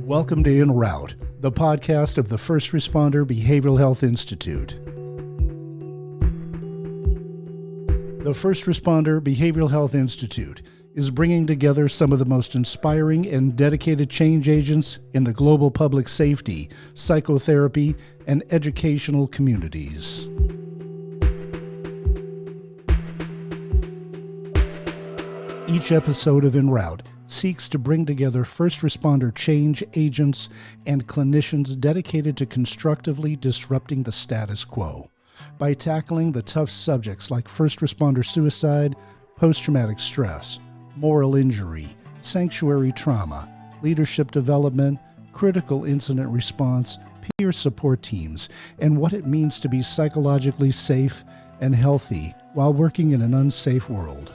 Welcome to Enroute, the podcast of the First Responder Behavioral Health Institute. The First Responder Behavioral Health Institute is bringing together some of the most inspiring and dedicated change agents in the global public safety, psychotherapy, and educational communities. Each episode of Enroute seeks to bring together first responder change agents and clinicians dedicated to constructively disrupting the status quo by tackling the tough subjects like first responder suicide, post-traumatic stress, moral injury, sanctuary trauma, leadership development, critical incident response, peer support teams, and what it means to be psychologically safe and healthy while working in an unsafe world.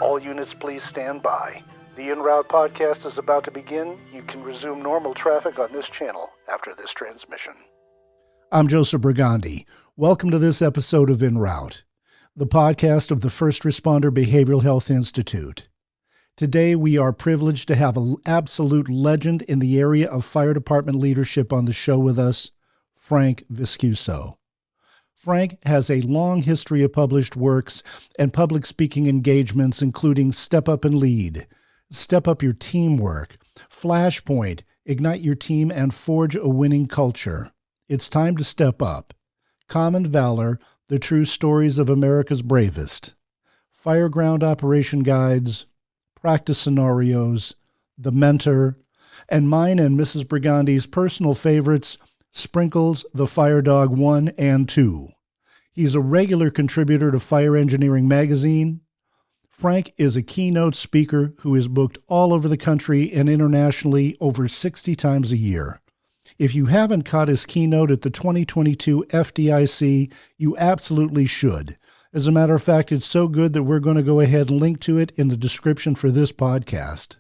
All units, please stand by. The Enroute podcast is about to begin. You can resume normal traffic on this channel after this transmission. I'm Joseph Brigandi. Welcome to this episode of Enroute, the podcast of the First Responder Behavioral Health Institute. Today, we are privileged to have an absolute legend in the area of fire department leadership on the show with us, Frank Viscuso. Frank has a long history of published works and public speaking engagements, including Step Up and Lead, Step Up Your Teamwork, Flashpoint, Ignite Your Team and Forge a Winning Culture. It's time to step up. Common Valor, The True Stories of America's Bravest, Fireground Operation Guides, Practice Scenarios, The Mentor, and mine and Mrs. Brigandi's personal favorites, Sprinkles, The Fire Dog 1 and 2. He's a regular contributor to Fire Engineering Magazine. Frank is a keynote speaker who is booked all over the country and internationally over 60 times a year. If you haven't caught his keynote at the 2022 FDIC, you absolutely should. As a matter of fact, it's so good that we're going to go ahead and link to it in the description for this podcast.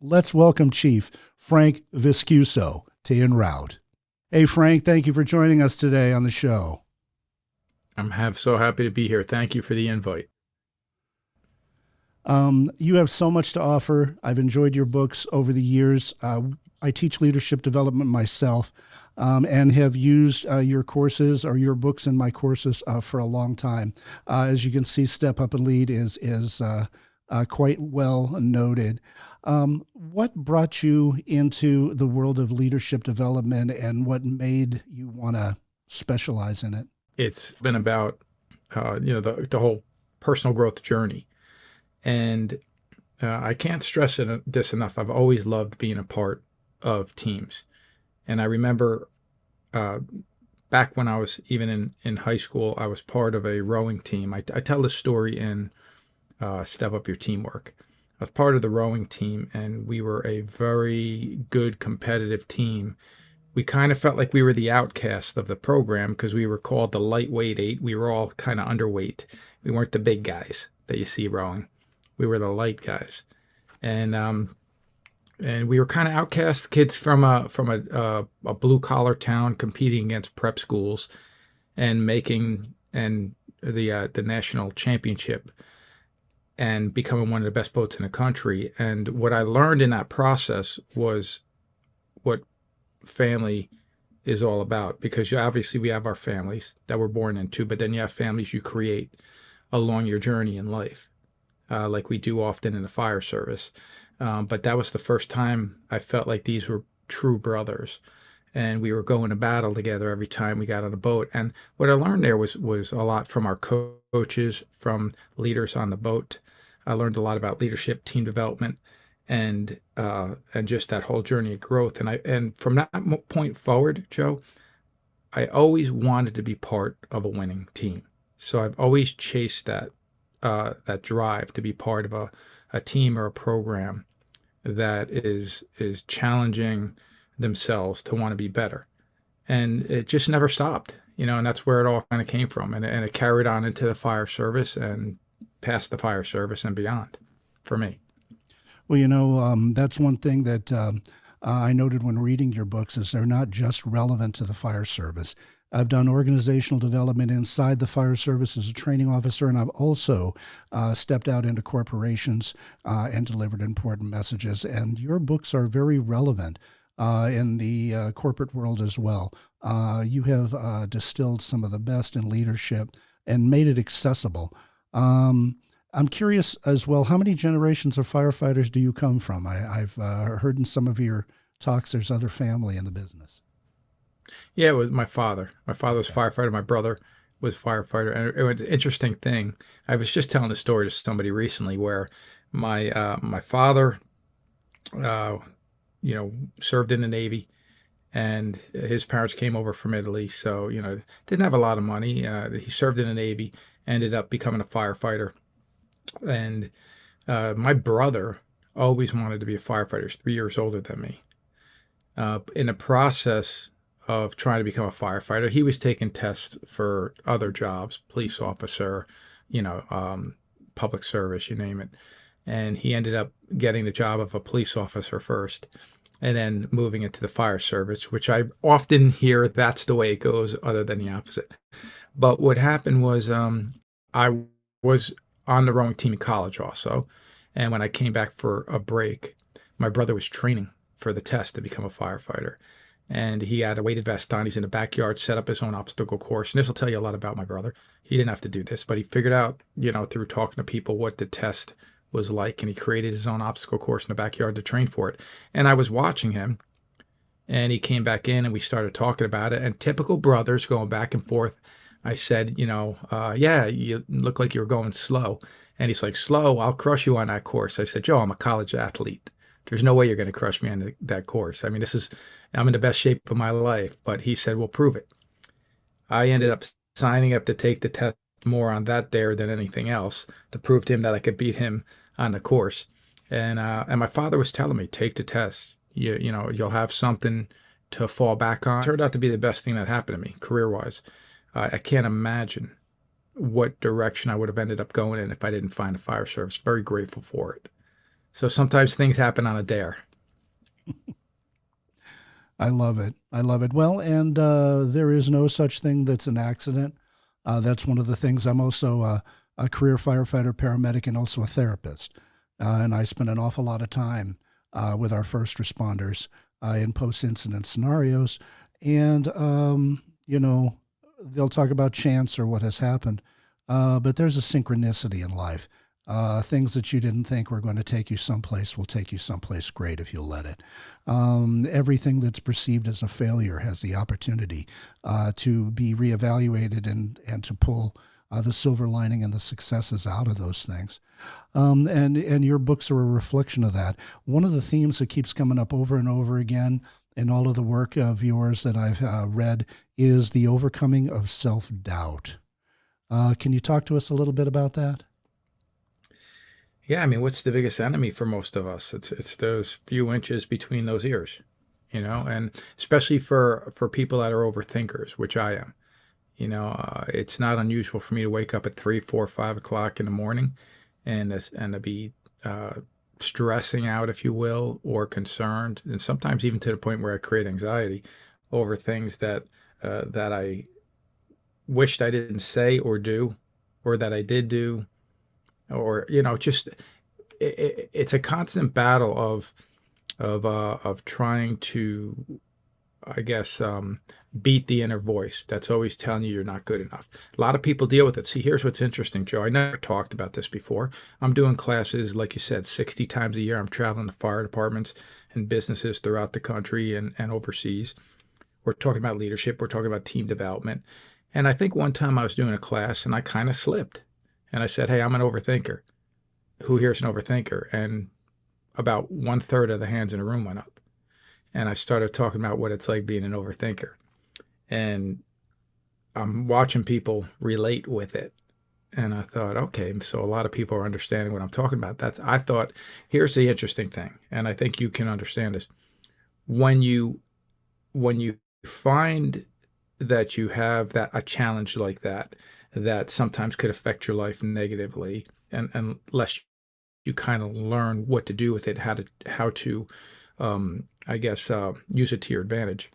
Let's welcome Chief Frank Viscuso to Enroute. Hey, Frank, thank you for joining us today on the show. I'm so happy to be here. Thank you for the invite. You have so much to offer. I've enjoyed your books over the years. I teach leadership development myself and have used your courses or your books in my courses for a long time. As you can see, Step Up and Lead is quite well noted. What brought you into the world of leadership development and what made you want to specialize in it? It's been about, the whole personal growth journey. And I can't stress this enough. I've always loved being a part of teams. And I remember back when I was even in high school, I was part of a rowing team. I tell this story in Step Up Your Teamwork. I was part of the rowing team, and we were a very good competitive team. We kind of felt like we were the outcast of the program because we were called the lightweight 8. We were all kind of underweight. We weren't the big guys that you see rowing. We were the light guys, and we were kind of outcast kids from a blue collar town competing against prep schools and making the national championship and becoming one of the best boats in the country. And what I learned in that process was what family is all about, because obviously we have our families that we're born into, but then you have families you create along your journey in life, like we do often in the fire service. But that was the first time I felt like these were true brothers, and we were going to battle together every time we got on a boat. And what I learned there was a lot from our coaches, from leaders on the boat. I learned a lot about leadership, team development, and just that whole journey of growth. And from that point forward, Joe, I always wanted to be part of a winning team. So I've always chased that drive to be part of a team or a program that is challenging themselves to want to be better. And it just never stopped, and that's where it all kind of came from. And it carried on into the fire service and past the fire service and beyond for me. Well, that's one thing that I noted when reading your books is they're not just relevant to the fire service. I've done organizational development inside the fire service as a training officer, and I've also stepped out into corporations and delivered important messages. And your books are very relevant in the corporate world as well. You have distilled some of the best in leadership and made it accessible. I'm curious as well, how many generations of firefighters do you come from? I've heard in some of your talks there's other family in the business. Yeah, it was my father. My father was a Okay. firefighter. My brother was a firefighter. And it was an interesting thing. I was just telling a story to somebody recently where my father, uh, served in the Navy, and his parents came over from Italy. So, didn't have a lot of money. He served in the Navy, ended up becoming a firefighter. And my brother always wanted to be a firefighter. He's 3 years older than me. In the process of trying to become a firefighter, he was taking tests for other jobs, police officer, public service, you name it. And he ended up getting the job of a police officer first, and then moving into the fire service, which I often hear that's the way it goes, other than the opposite. But what happened was I was on the rowing team in college also. And when I came back for a break, my brother was training for the test to become a firefighter. And he had a weighted vest on. He's in the backyard, set up his own obstacle course. And this will tell you a lot about my brother. He didn't have to do this, but he figured out, through talking to people what the test was like. And he created his own obstacle course in the backyard to train for it. And I was watching him, and he came back in and we started talking about it. And typical brothers going back and forth. I said, yeah, you look like you were going slow. And he's like, slow? I'll crush you on that course. I said, Joe, I'm a college athlete. There's no way you're going to crush me on that course. I mean, I'm in the best shape of my life. But he said, well, prove it. I ended up signing up to take the test more on that dare than anything else to prove to him that I could beat him on the course. And my father was telling me, take the test. You'll have something to fall back on. It turned out to be the best thing that happened to me career-wise. I can't imagine what direction I would have ended up going in if I didn't find a fire service. Very grateful for it. So sometimes things happen on a dare. I love it. I love it. Well, and there is no such thing that's an accident. That's one of the things. I'm also a career firefighter, paramedic, and also a therapist. And I spend an awful lot of time with our first responders in post-incident scenarios. And, they'll talk about chance or what has happened. But there's a synchronicity in life. Things that you didn't think were going to take you someplace will take you someplace great if you'll let it. Everything that's perceived as a failure has the opportunity to be reevaluated and to pull the silver lining and the successes out of those things. And your books are a reflection of that. One of the themes that keeps coming up over and over again in all of the work of yours that I've read is the overcoming of self-doubt. Can you talk to us a little bit about that? Yeah, I mean, what's the biggest enemy for most of us? It's those few inches between those ears, and especially for people that are overthinkers, which I am. It's not unusual for me to wake up at 3, 4, 5 o'clock in the morning, and to be stressing out, if you will, or concerned, and sometimes even to the point where I create anxiety over things that I wished I didn't say or do, or that I did do, or just it's a constant battle of trying to, I guess, beat the inner voice that's always telling you you're not good enough. A lot of people deal with it. See, here's what's interesting, Joe. I never talked about this before. I'm doing classes, like you said, 60 times a year. I'm traveling to fire departments and businesses throughout the country and overseas. We're talking about leadership. We're talking about team development. And I think one time I was doing a class and I kind of slipped. And I said, hey, I'm an overthinker. Who here's an overthinker? And about 1/3 of the hands in the room went up. And I started talking about what it's like being an overthinker. And I'm watching people relate with it. And I thought, okay, so a lot of people are understanding what I'm talking about. I thought, here's the interesting thing, and I think you can understand this. When you find that you have a challenge like that sometimes could affect your life negatively, and unless you kind of learn what to do with it, how to I guess use it to your advantage.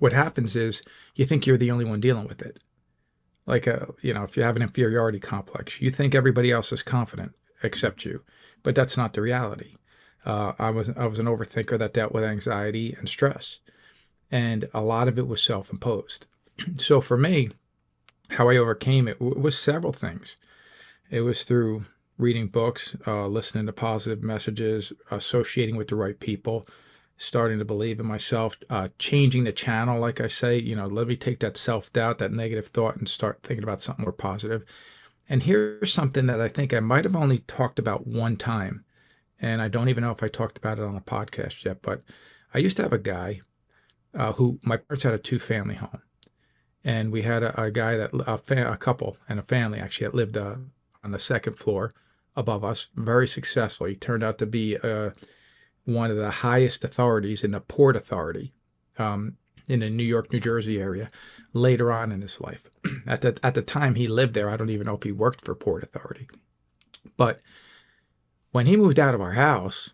what happens is you think you're the only one dealing with it. Like, if you have an inferiority complex, you think everybody else is confident except you, but that's not the reality. I was an overthinker that dealt with anxiety and stress, and a lot of it was self-imposed. So for me, how I overcame it was several things. It was through reading books, listening to positive messages, associating with the right people, starting to believe in myself, changing the channel, like I say, let me take that self-doubt, that negative thought, and start thinking about something more positive. And here's something that I think I might have only talked about one time, and I don't even know if I talked about it on a podcast yet, but I used to have a guy who, my parents had a two-family home. And we had a guy a couple and a family actually that lived on the second floor above us, very successful. He turned out to be one of the highest authorities in the Port Authority in the New York, New Jersey area later on in his life. At the time he lived there, I don't even know if he worked for Port Authority. But when he moved out of our house,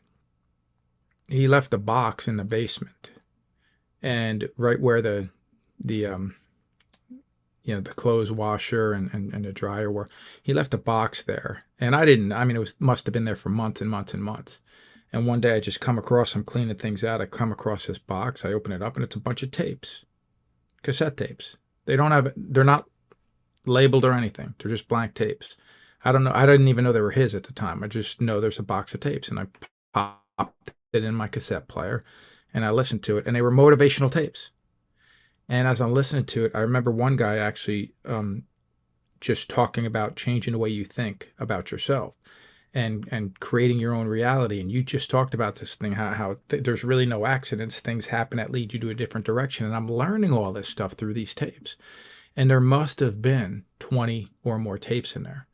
he left a box in the basement. And right where the clothes washer and the dryer were, he left a box there. And it must have been there for months and months and months. And one day I just come across, I'm cleaning things out. I come across this box. I open it up and it's a bunch of tapes, cassette tapes. They're not labeled or anything. They're just blank tapes. I don't know. I didn't even know they were his at the time. I just know there's a box of tapes, and I popped it in my cassette player and I listened to it, and they were motivational tapes. And as I'm listening to it, I remember one guy actually just talking about changing the way you think about yourself and creating your own reality. And you just talked about this thing, how there's really no accidents. Things happen that lead you to a different direction. And I'm learning all this stuff through these tapes. And there must have been 20 or more tapes in there.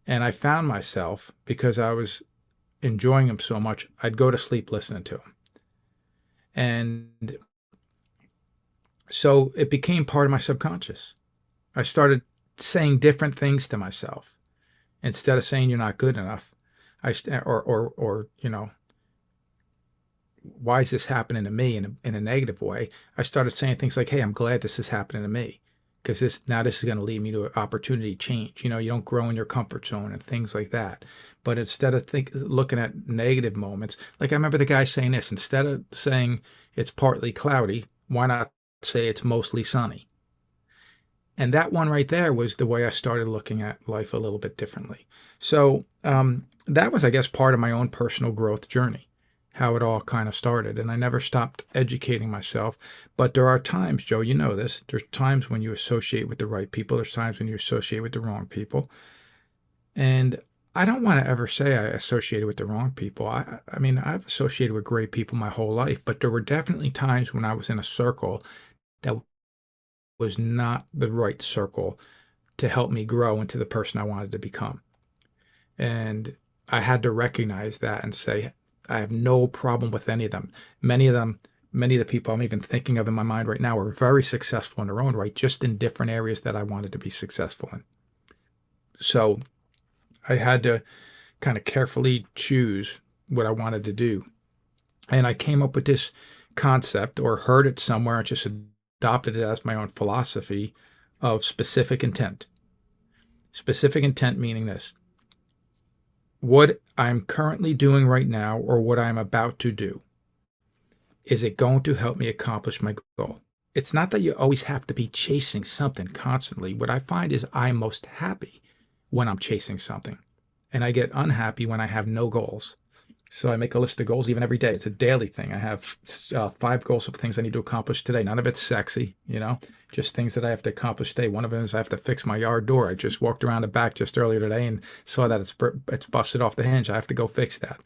And I found myself, because I was enjoying them so much, I'd go to sleep listening to them. And so it became part of my subconscious. I started saying different things to myself. Instead of saying you're not good enough, why is this happening to me in a negative way? I started saying things like, hey, I'm glad this is happening to me, because this is going to lead me to an opportunity change. You don't grow in your comfort zone and things like that. But instead of looking at negative moments, like I remember the guy saying this, instead of saying it's partly cloudy, why not say it's mostly sunny? And that one right there was the way I started looking at life a little bit differently. So that was, I guess, part of my own personal growth journey, how it all kind of started. And I never stopped educating myself. But there are times, Joe, you know this, there's times when you associate with the right people. There's times when you associate with the wrong people. And I don't want to ever say I associated with the wrong people. I mean, I've associated with great people my whole life, but there were definitely times when I was in a circle that was not the right circle to help me grow into the person I wanted to become. And I had to recognize that and say, I have no problem with any of them. Many of the people I'm even thinking of in my mind right now are very successful in their own right, just in different areas that I wanted to be successful in. So I had to kind of carefully choose what I wanted to do. And I came up with this concept, or heard it somewhere and just adopted it as my own philosophy, of specific intent. Specific intent meaning this: what I'm currently doing right now, or what I'm about to do, is it going to help me accomplish my goal? It's not that you always have to be chasing something constantly. What I find is I'm most happy when I'm chasing something, and I get unhappy when I have no goals. So I make a list of goals even every day. It's a daily thing. I have 5 goals of things I need to accomplish today. None of it's sexy, just things that I have to accomplish today. One of them is I have to fix my yard door. I just walked around the back just earlier today and saw that it's busted off the hinge. I have to go fix that.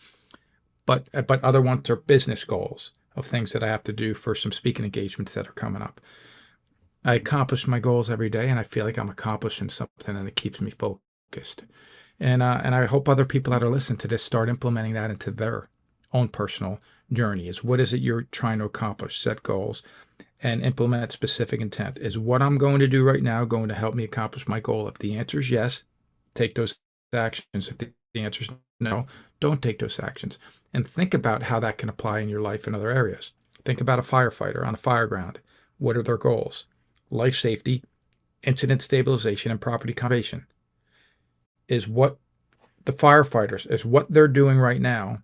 But other ones are business goals of things that I have to do for some speaking engagements that are coming up. I accomplish my goals every day, and I feel like I'm accomplishing something, and it keeps me focused. And I hope other people that are listening to this start implementing that into their own personal journey. Is what is it you're trying to accomplish? Set goals and implement specific intent. Is what I'm going to do right now going to help me accomplish my goal? If the answer is yes, take those actions. If the answer is no, don't take those actions. And think about how that can apply in your life in other areas. Think about a firefighter on a Fireground. What are their goals? Life safety, incident stabilization, and property conservation. Is what the firefighters, is what they're doing right now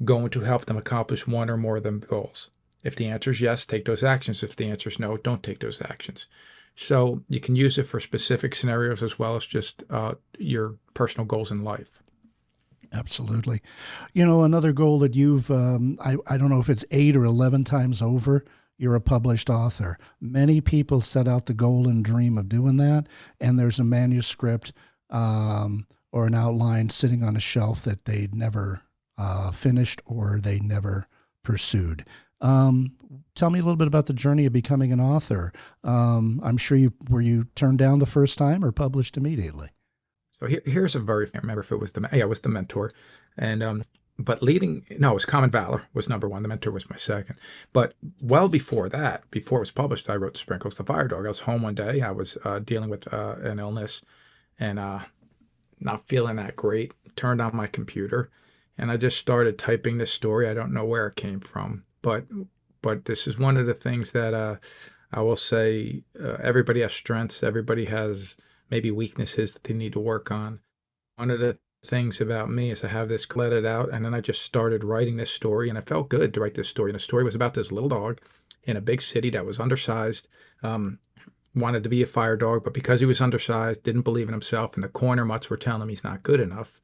going to help them accomplish one or more of them goals? If the answer is yes, take those actions. If the answer is no, don't take those actions. So you can use it for specific scenarios as well as just your personal goals in life. Absolutely. Another goal that you've, I don't know if it's 8 or 11 times over, you're a published author. Many people set out the goal and dream of doing that, and there's a manuscript or an outline sitting on a shelf that they'd never finished or they never pursued. Tell me a little bit about the journey of becoming an author. I'm sure were you turned down the first time or published immediately? So here's a very, I can't remember if it was it was the Mentor, and but it was Common Valor was number one. The Mentor was my second. But well before that, before it was published, I wrote Sprinkles the Fire Dog. I was home one day. I was dealing with an illness, and not feeling that great. Turned on my computer, and I just started typing this story. I don't know where it came from, but this is one of the things that I will say. Everybody has strengths. Everybody has maybe weaknesses that they need to work on. One of the things about me is I have this, let it out, and then I just started writing this story, and it felt good to write this story. And the story was about this little dog in a big city that was undersized, wanted to be a fire dog, but because he was undersized, didn't believe in himself, and the corner mutts were telling him he's not good enough.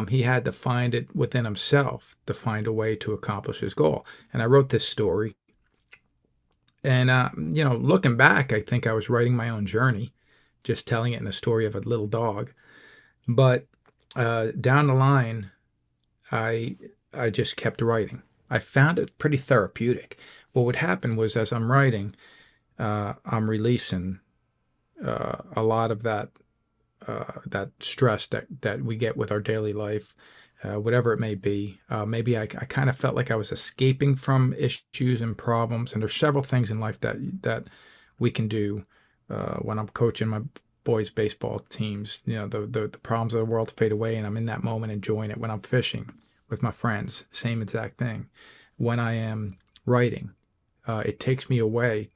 He had to find it within himself to find a way to accomplish his goal. And I wrote this story. And, looking back, I think I was writing my own journey, just telling it in the story of a little dog. But down the line, I just kept writing. I found it pretty therapeutic. What would happen was, as I'm writing, I'm releasing a lot of that stress that we get with our daily life, whatever it may be. Maybe I kind of felt like I was escaping from issues and problems. And there's several things in life that we can do when I'm coaching my boys' baseball teams. The problems of the world fade away, and I'm in that moment enjoying it. When I'm fishing with my friends, same exact thing. When I am writing, it takes me away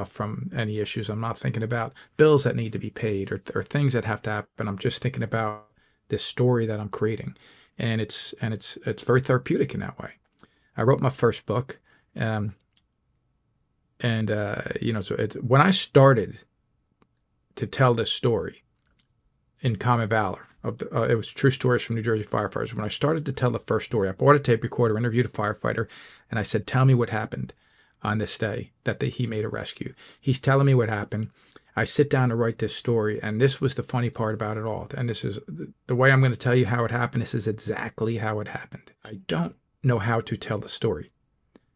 from any issues. I'm not thinking about bills that need to be paid or things that have to happen. I'm just thinking about this story that I'm creating, and it's very therapeutic in that way. I wrote my first book, so when I started to tell this story in Common Valor, it was True Stories from New Jersey Firefighters. When I started to tell the first story, I bought a tape recorder, interviewed a firefighter, and I said, "Tell me what happened on this day that he made a rescue." He's telling me what happened. I sit down to write this story, and this was the funny part about it all. And this is the way I'm going to tell you how it happened. This is exactly how it happened. I don't know how to tell the story.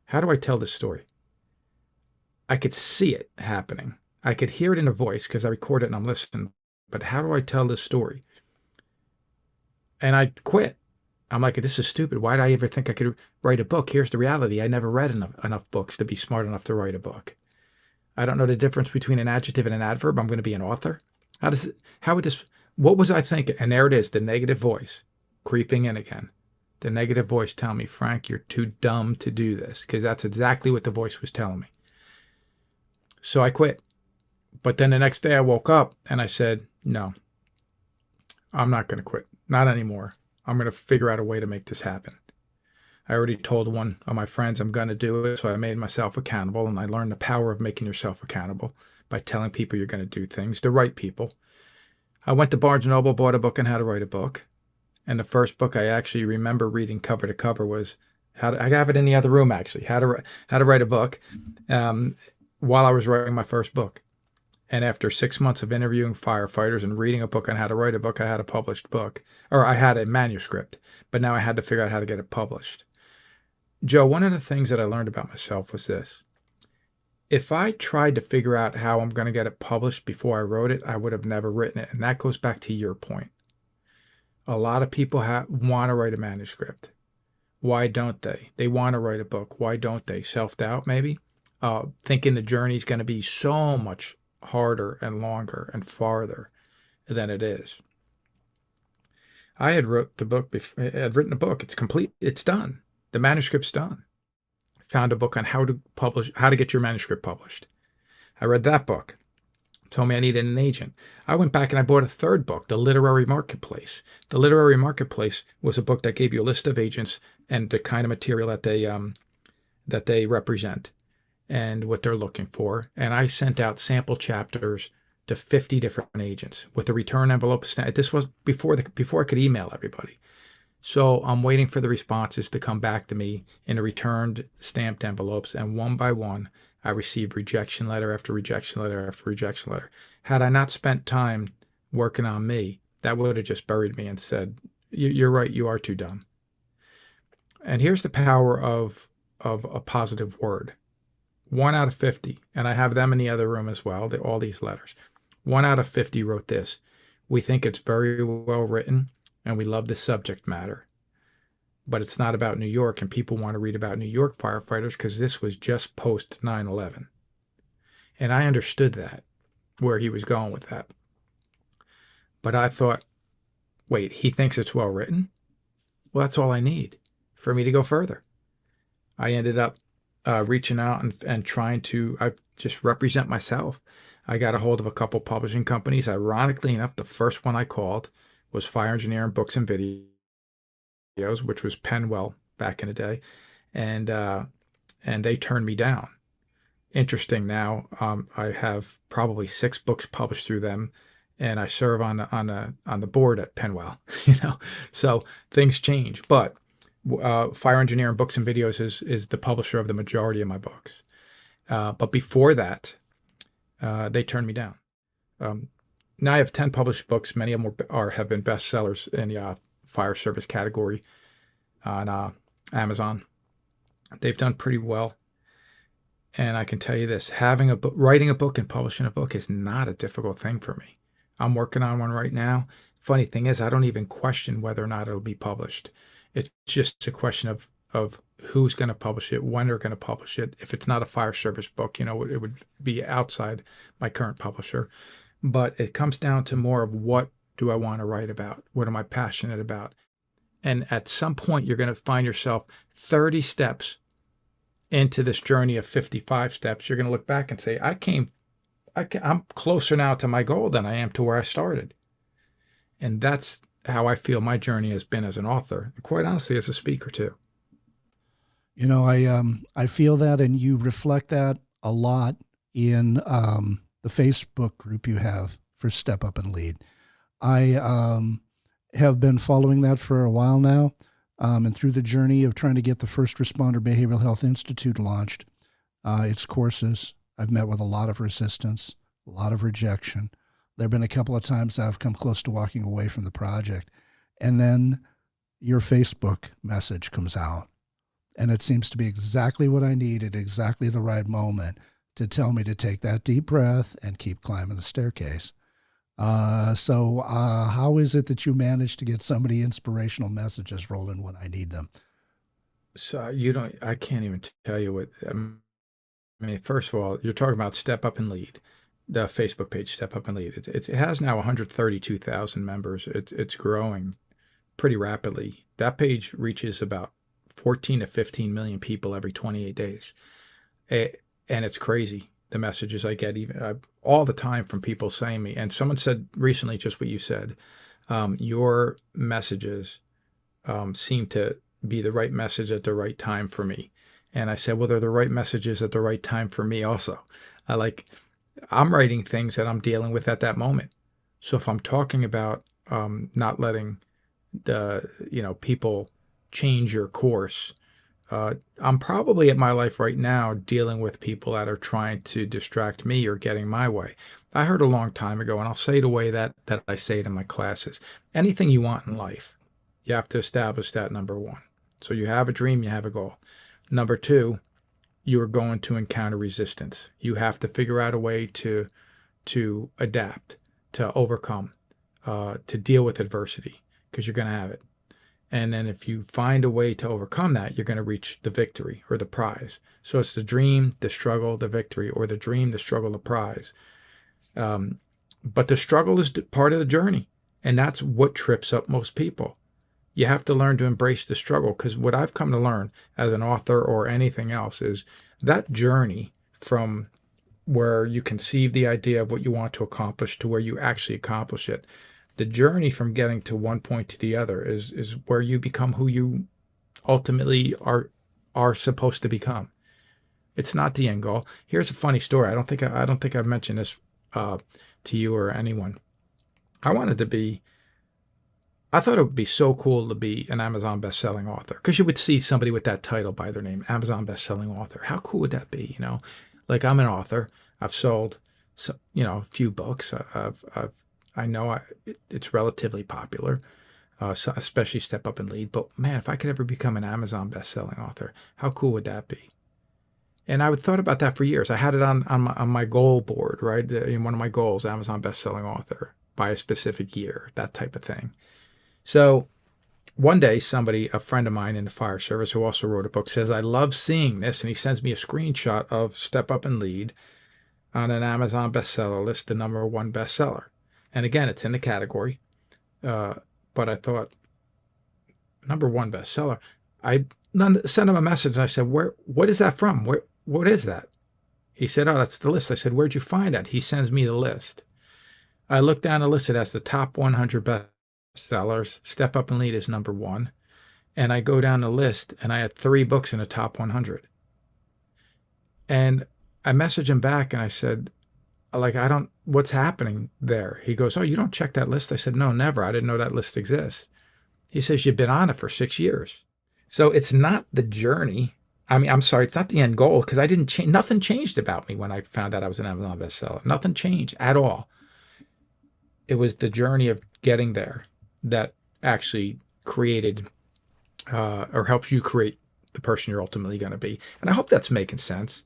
How do I tell this story? I could see it happening. I could hear it in a voice because I record it and I'm listening. But how do I tell this story? And I quit. I'm like, this is stupid. Why did I ever think I could write a book? Here's the reality. I never read enough books to be smart enough to write a book. I don't know the difference between an adjective and an adverb. I'm going to be an author. What was I thinking? And there it is, the negative voice creeping in again. The negative voice telling me, "Frank, you're too dumb to do this," because that's exactly what the voice was telling me. So I quit. But then the next day I woke up and I said, no, I'm not going to quit. Not anymore. I'm going to figure out a way to make this happen. I already told one of my friends I'm going to do it, so I made myself accountable, and I learned the power of making yourself accountable by telling people you're going to do things, the right people. I went to Barnes & Noble, bought a book on how to write a book. And the first book I actually remember reading cover to cover was I have it in the other room, actually, how to write a book while I was writing my first book. And after 6 months of interviewing firefighters and reading a book on how to write a book, I had a published book. Or I had a manuscript, but now I had to figure out how to get it published. Joe, one of the things that I learned about myself was this. If I tried to figure out how I'm going to get it published before I wrote it, I would have never written it. And that goes back to your point. A lot of people want to write a manuscript. Why don't they? They want to write a book. Why don't they? Self-doubt, maybe? Thinking the journey is going to be so much harder and longer and farther than it is. I had written a book. It's complete. It's done. The manuscript's done. Found a book on how to get your manuscript published. I read that book. Told me I needed an agent. I went back and I bought a third book, The Literary Marketplace. The Literary Marketplace was a book that gave you a list of agents and the kind of material that they represent and what they're looking for. And I sent out sample chapters to 50 different agents with the return envelope. This was before I could email everybody. So I'm waiting for the responses to come back to me in a returned stamped envelopes, and one by one, I received rejection letter after rejection letter after rejection letter. Had I not spent time working on me, that would have just buried me and said, "You're right, you are too dumb." And here's the power of a positive word. 1 out of 50, and I have them in the other room as well, all these letters. 1 out of 50 wrote this: "We think it's very well written, and we love the subject matter. But it's not about New York, and people want to read about New York firefighters because this was just post 9/11. And I understood that, where he was going with that. But I thought, wait, he thinks it's well written? Well, that's all I need for me to go further. I ended up reaching out and trying to just represent myself. I got a hold of a couple publishing companies. Ironically enough, the first one I called was Fire Engineering Books and Videos, which was Penwell back in the day, and they turned me down. Interesting. Now I have probably 6 books published through them, and I serve on the board at Penwell. So things change. But Fire Engineering Books and Videos is the publisher of the majority of my books. But before that, they turned me down. Now I have 10 published books. Many of them have been bestsellers in the fire service category on Amazon. They've done pretty well. And I can tell you this, writing a book and publishing a book is not a difficult thing for me. I'm working on one right now. Funny thing is, I don't even question whether or not it'll be published. It's just a question of who's going to publish it, when they're going to publish it. If it's not a fire service book, it would be outside my current publisher. But it comes down to more of what do I want to write about? What am I passionate about? And at some point, you're going to find yourself 30 steps into this journey of 55 steps. You're going to look back and say, I'm closer now to my goal than I am to where I started. And that's how I feel my journey has been as an author, and quite honestly, as a speaker too. I feel that, and you reflect that a lot in the Facebook group you have for Step Up and Lead. I have been following that for a while now, and through the journey of trying to get the First Responder Behavioral Health Institute launched, its courses, I've met with a lot of resistance, a lot of rejection. There have been a couple of times I've come close to walking away from the project. And then your Facebook message comes out. And it seems to be exactly what I need at exactly the right moment to tell me to take that deep breath and keep climbing the staircase. So how is it that you manage to get so many inspirational messages rolling when I need them? So I can't even tell you what, I mean, first of all, you're talking about Step Up and Lead, the Facebook page, Step Up and Lead. It has now 132,000 members. It's growing pretty rapidly. That page reaches about 14 to 15 million people every 28 days. And it's crazy, the messages I get all the time from people saying me. And someone said recently just what you said. Your messages seem to be the right message at the right time for me. And I said, well, they're the right messages at the right time for me also. I'm writing things that I'm dealing with at that moment. So if I'm talking about not letting people change your course, I'm probably at my life right now dealing with people that are trying to distract me or getting my way. I heard a long time ago, and I'll say it the way that I say it in my classes. Anything you want in life, you have to establish that, number one. So you have a dream, you have a goal. Number two, you are going to encounter resistance. You have to figure out a way to adapt, to overcome, to deal with adversity, because you're going to have it. And then if you find a way to overcome that, you're going to reach the victory or the prize. So it's the dream, the struggle, the victory, or the dream, the struggle, the prize. But the struggle is part of the journey, and that's what trips up most people. You have to learn to embrace the struggle, because what I've come to learn as an author or anything else is that journey from where you conceive the idea of what you want to accomplish to where you actually accomplish it. The journey from getting to one point to the other is where you become who you ultimately are supposed to become. It's not the end goal. Here's a funny story. I don't think I've mentioned this to you or anyone. I thought it would be so cool to be an Amazon best-selling author, because you would see somebody with that title by their name, Amazon best-selling author. How cool would that be? Like, I'm an author. I've sold, a few books. I know it's relatively popular, especially Step Up and Lead. But man, if I could ever become an Amazon best-selling author, how cool would that be? And I would thought about that for years. I had it on my goal board, right? In one of my goals, Amazon best-selling author by a specific year, that type of thing. So one day, a friend of mine in the fire service who also wrote a book, says, I love seeing this. And he sends me a screenshot of Step Up and Lead on an Amazon bestseller list, the #1 bestseller. And again, it's in the category. But I thought, #1 bestseller. I sent him a message and I said, what is that from? What is that? He said, oh, that's the list. I said, where'd you find that? He sends me the list. I looked down the list. It has the top 100 bestsellers. Step Up and Lead is #1. And I go down the list and I had 3 books in the top 100. And I messaged him back and I said, like, what's happening there? He goes, oh, you don't check that list? I said, no, never. I didn't know that list exists. He says, you've been on it for 6 years. So it's not the journey. I mean, I'm sorry, it's not the end goal, because I didn't change. Nothing changed about me when I found out I was an Amazon bestseller. Nothing changed at all. It was the journey of getting there that actually created or helps you create the person you're ultimately going to be. And I hope that's making sense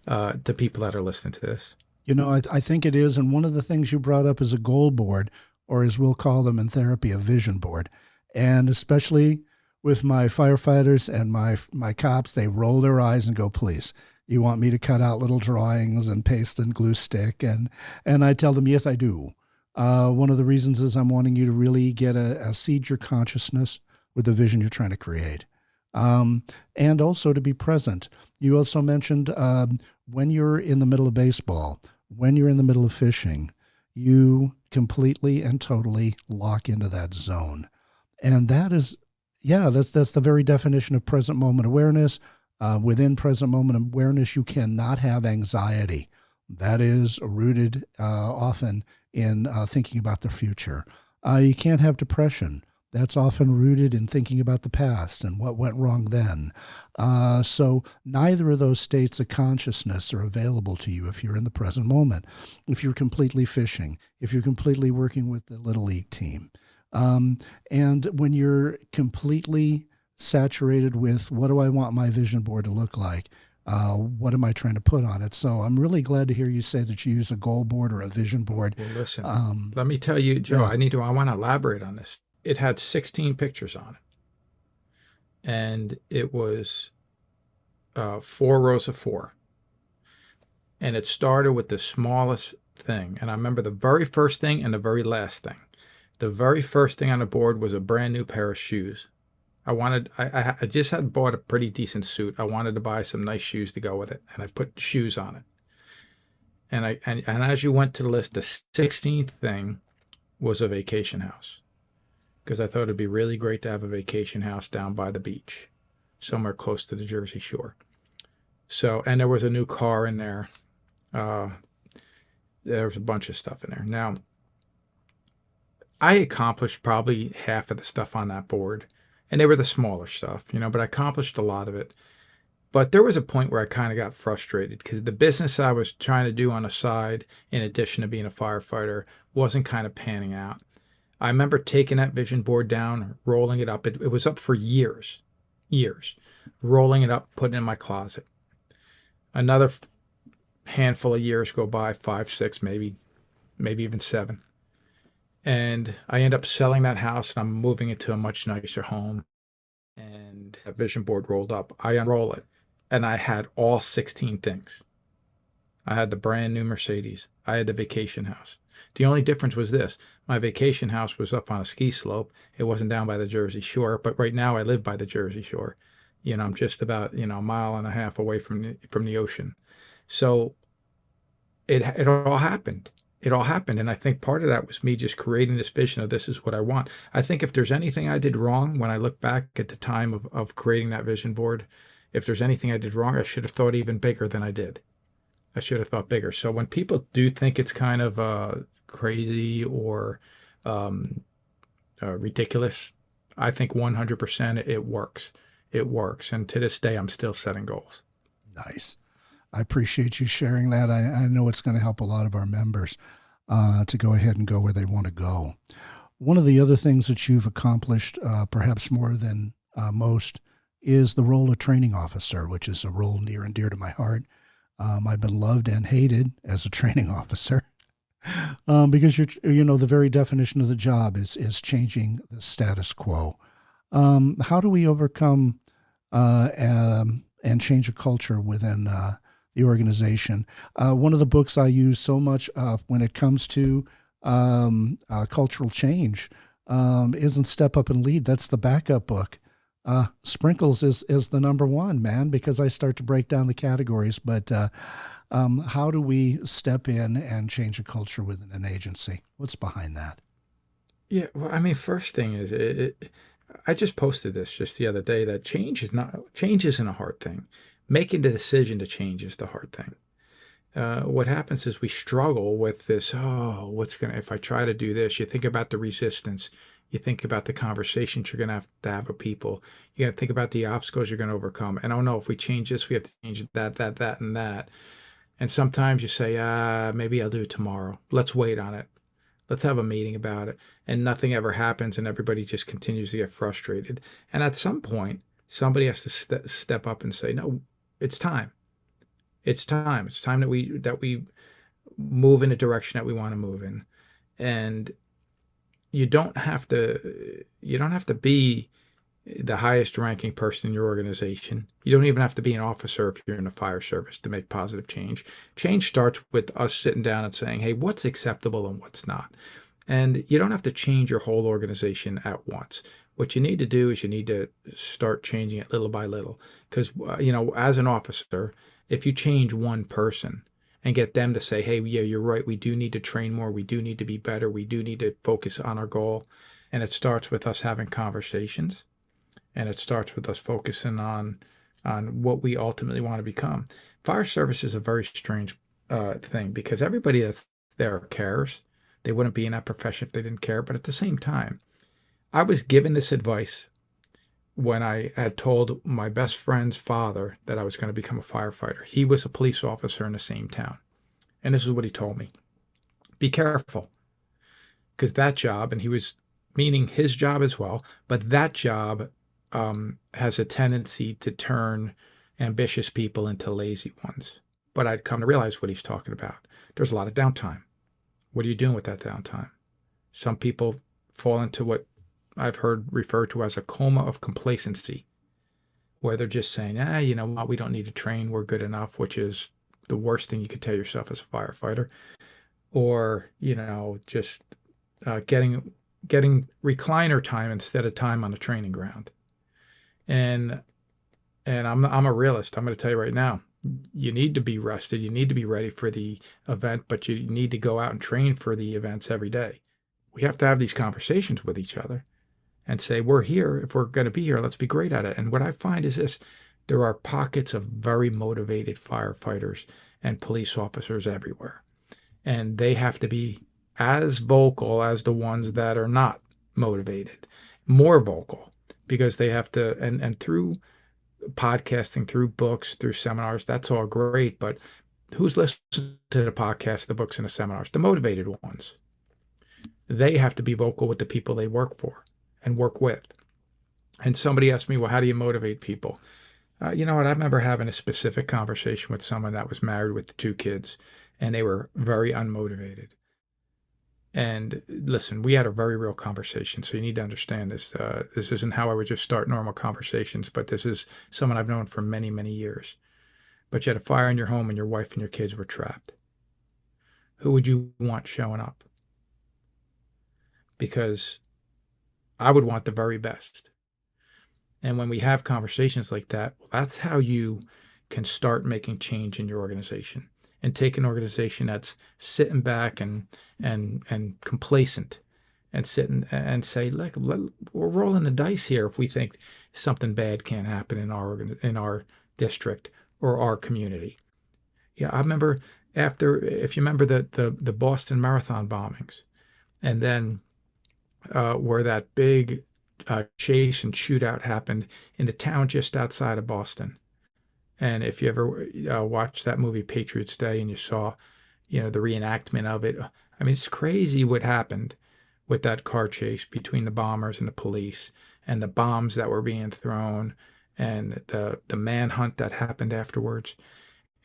to people that are listening to this. I think it is. And one of the things you brought up is a goal board, or as we'll call them in therapy, a vision board. And especially with my firefighters and my cops, they roll their eyes and go, please, you want me to cut out little drawings and paste and glue stick? And I tell them, yes, I do. One of the reasons is I'm wanting you to really get a seed your consciousness with the vision you're trying to create. And also to be present. You also mentioned when you're in the middle of baseball, when you're in the middle of fishing, you completely and totally lock into that zone. And that is, that's the very definition of present moment awareness. Within present moment awareness, you cannot have anxiety. That is rooted often in thinking about the future. You can't have depression. That's often rooted in thinking about the past and what went wrong then. So neither of those states of consciousness are available to you if you're in the present moment, if you're completely fishing, if you're completely working with the Little League team. And when you're completely saturated with what do I want my vision board to look like? What am I trying to put on it? So I'm really glad to hear you say that you use a goal board or a vision board. Well, listen, let me tell you, Joe, yeah. I want to elaborate on this. It had 16 pictures on it. And it was 4 rows of 4. And it started with the smallest thing. And I remember the very first thing and the very last thing. The very first thing on the board was a brand new pair of shoes. I just had bought a pretty decent suit. I wanted to buy some nice shoes to go with it, and I put shoes on it. And as you went to the list, the 16th thing was a vacation house, because I thought it'd be really great to have a vacation house down by the beach, somewhere close to the Jersey Shore. So, and there was a new car in there. There was a bunch of stuff in there. Now, I accomplished probably half of the stuff on that board. And they were the smaller stuff, but I accomplished a lot of it. But there was a point where I kind of got frustrated because the business I was trying to do on the side, in addition to being a firefighter, wasn't kind of panning out. I remember taking that vision board down, rolling it up. It was up for years, rolling it up, putting it in my closet. Another handful of years go by, 5, 6, maybe even 7. And I end up selling that house, and I'm moving it to a much nicer home. And a vision board rolled up. I unroll it, and I had all 16 things. I had the brand new Mercedes. I had the vacation house. The only difference was this. My vacation house was up on a ski slope. It wasn't down by the Jersey Shore, but right now I live by the Jersey Shore. I'm just about, a mile and a half away from the ocean. So it all happened. It all happened, and I think part of that was me just creating this vision of this is what I want. I think if there's anything I did wrong when I look back at the time of creating that vision board, if there's anything I did wrong, I should have thought even bigger than I did. I should have thought bigger. So when people do think it's kind of crazy or um, ridiculous, I think 100% it works. It works, and to this day, I'm still setting goals. Nice. I appreciate you sharing that. I know it's going to help a lot of our members to go ahead and go where they want to go. One of the other things that you've accomplished, perhaps more than most, is the role of training officer, which is a role near and dear to my heart. I've been loved and hated as a training officer because the very definition of the job is changing the status quo. How do we overcome and change a culture within the organization? One of the books I use so much when it comes to cultural change isn't Step Up and Lead. That's the backup book. Sprinkles is the number one, man, because I start to break down the categories. But how do we step in and change a culture within an agency? What's behind that? Yeah, well, I mean, first thing is I just posted this just the other day that change isn't a hard thing. Making the decision to change is the hard thing. What happens is we struggle with this. Oh, if I try to do this? You think about the resistance. You think about the conversations you're going to have with people. You got to think about the obstacles you're going to overcome. And oh no, if we change this, we have to change that, and that. And sometimes you say, maybe I'll do it tomorrow. Let's wait on it. Let's have a meeting about it. And nothing ever happens, and everybody just continues to get frustrated. And at some point, somebody has to step up and say, no, it's time. It's time. It's time that we move in a direction that we want to move in. And you don't have to be the highest ranking person in your organization. You don't even have to be an officer if you're in the fire service to make positive change. Change starts with us sitting down and saying, hey, what's acceptable and what's not? And you don't have to change your whole organization at once. What you need to do is you need to start changing it little by little. Because, as an officer, if you change one person and get them to say, hey, yeah, you're right, we do need to train more, we do need to be better, we do need to focus on our goal. And it starts with us having conversations, and it starts with us focusing on what we ultimately want to become. Fire service is a very strange thing because everybody that's there cares. They wouldn't be in that profession if they didn't care. But at the same time, I was given this advice when I had told my best friend's father that I was going to become a firefighter. He was a police officer in the same town. And this is what he told me. Be careful, because that job, and he was meaning his job as well, but that job has a tendency to turn ambitious people into lazy ones. But I'd come to realize what he's talking about. There's a lot of downtime. What are you doing with that downtime? Some people fall into what I've heard referred to as a coma of complacency, where they're just saying, you know what, we don't need to train, we're good enough, which is the worst thing you could tell yourself as a firefighter. Or, just getting recliner time instead of time on the training ground. And I'm a realist. I'm going to tell you right now, you need to be rested. You need to be ready for the event, but you need to go out and train for the events every day. We have to have these conversations with each other and say, we're here. If we're going to be here, let's be great at it. And what I find is this: there are pockets of very motivated firefighters and police officers everywhere. And they have to be as vocal as the ones that are not motivated, more vocal, because they have to, and through podcasting, through books, through seminars, that's all great. But who's listening to the podcast, the books, and the seminars? The motivated ones. They have to be vocal with the people they work for and work with. And somebody asked me, well, how do you motivate people? You know what? I remember having a specific conversation with someone that was married with 2 kids, and they were very unmotivated. And listen, we had a very real conversation, so you need to understand this. This isn't how I would just start normal conversations, but this is someone I've known for many, many years. But you had a fire in your home and your wife and your kids were trapped. Who would you want showing up? Because I would want the very best. And when we have conversations like that, that's how you can start making change in your organization. and take an organization that's sitting back and complacent and sit and say, look, we're rolling the dice here if we think something bad can't happen in our district or our community. Yeah, I remember if you remember the Boston Marathon bombings, and then where that big chase and shootout happened in the town just outside of Boston. And if you ever watched that movie Patriots Day and you saw, the reenactment of it, I mean, it's crazy what happened with that car chase between the bombers and the police, and the bombs that were being thrown, and the manhunt that happened afterwards.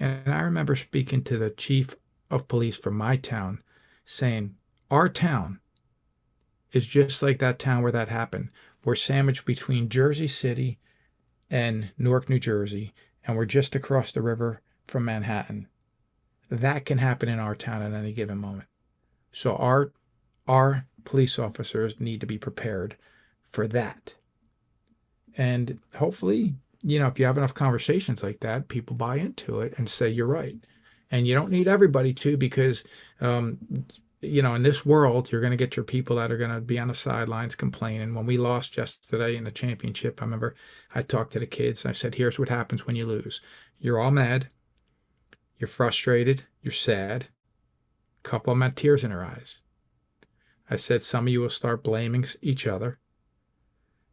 And I remember speaking to the chief of police from my town saying, our town is just like that town where that happened. We're sandwiched between Jersey City and Newark, New Jersey, and we're just across the river from Manhattan. That can happen in our town at any given moment. So our police officers need to be prepared for that. And hopefully, if you have enough conversations like that, people buy into it and say, you're right. And you don't need everybody to, because, in this world, you're going to get your people that are going to be on the sidelines complaining. When we lost yesterday in the championship, I remember I talked to the kids and I said, here's what happens when you lose. You're all mad. You're frustrated. You're sad. A couple of them had tears in their eyes. I said, some of you will start blaming each other.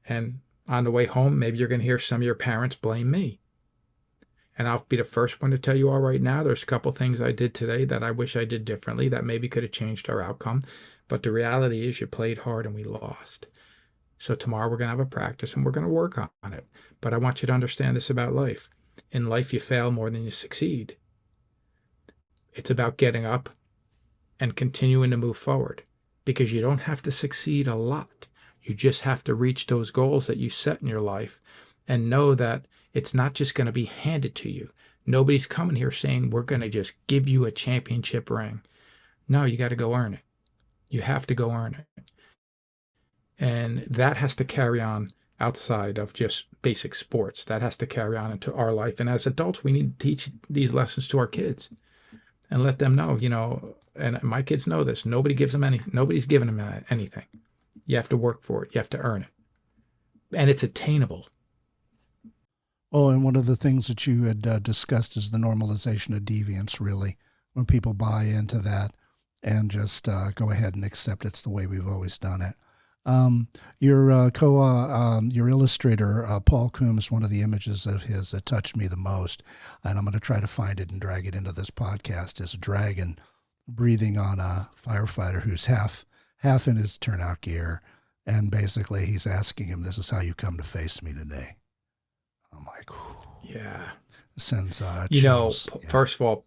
And on the way home, maybe you're going to hear some of your parents blame me. And I'll be the first one to tell you all right now, there's a couple things I did today that I wish I did differently that maybe could have changed our outcome. But the reality is you played hard and we lost. So tomorrow we're going to have a practice and we're going to work on it. But I want you to understand this about life. In life, you fail more than you succeed. It's about getting up and continuing to move forward, because you don't have to succeed a lot. You just have to reach those goals that you set in your life and know that it's not just going to be handed to you. Nobody's coming here saying, we're going to just give you a championship ring. No, you got to go earn it. You have to go earn it. And that has to carry on outside of just basic sports. That has to carry on into our life. And as adults, we need to teach these lessons to our kids and let them know, and my kids know this. Nobody's giving them anything. You have to work for it. You have to earn it. And it's attainable. Oh, and one of the things that you had discussed is the normalization of deviance, really, when people buy into that and just go ahead and accept it's the way we've always done it. Your illustrator, Paul Coombs, one of the images of his that touched me the most, and I'm going to try to find it and drag it into this podcast, is a dragon breathing on a firefighter who's half in his turnout gear, and basically he's asking him, this is how you come to face me today. I'm like, whew. Yeah. Sends chills. First of all,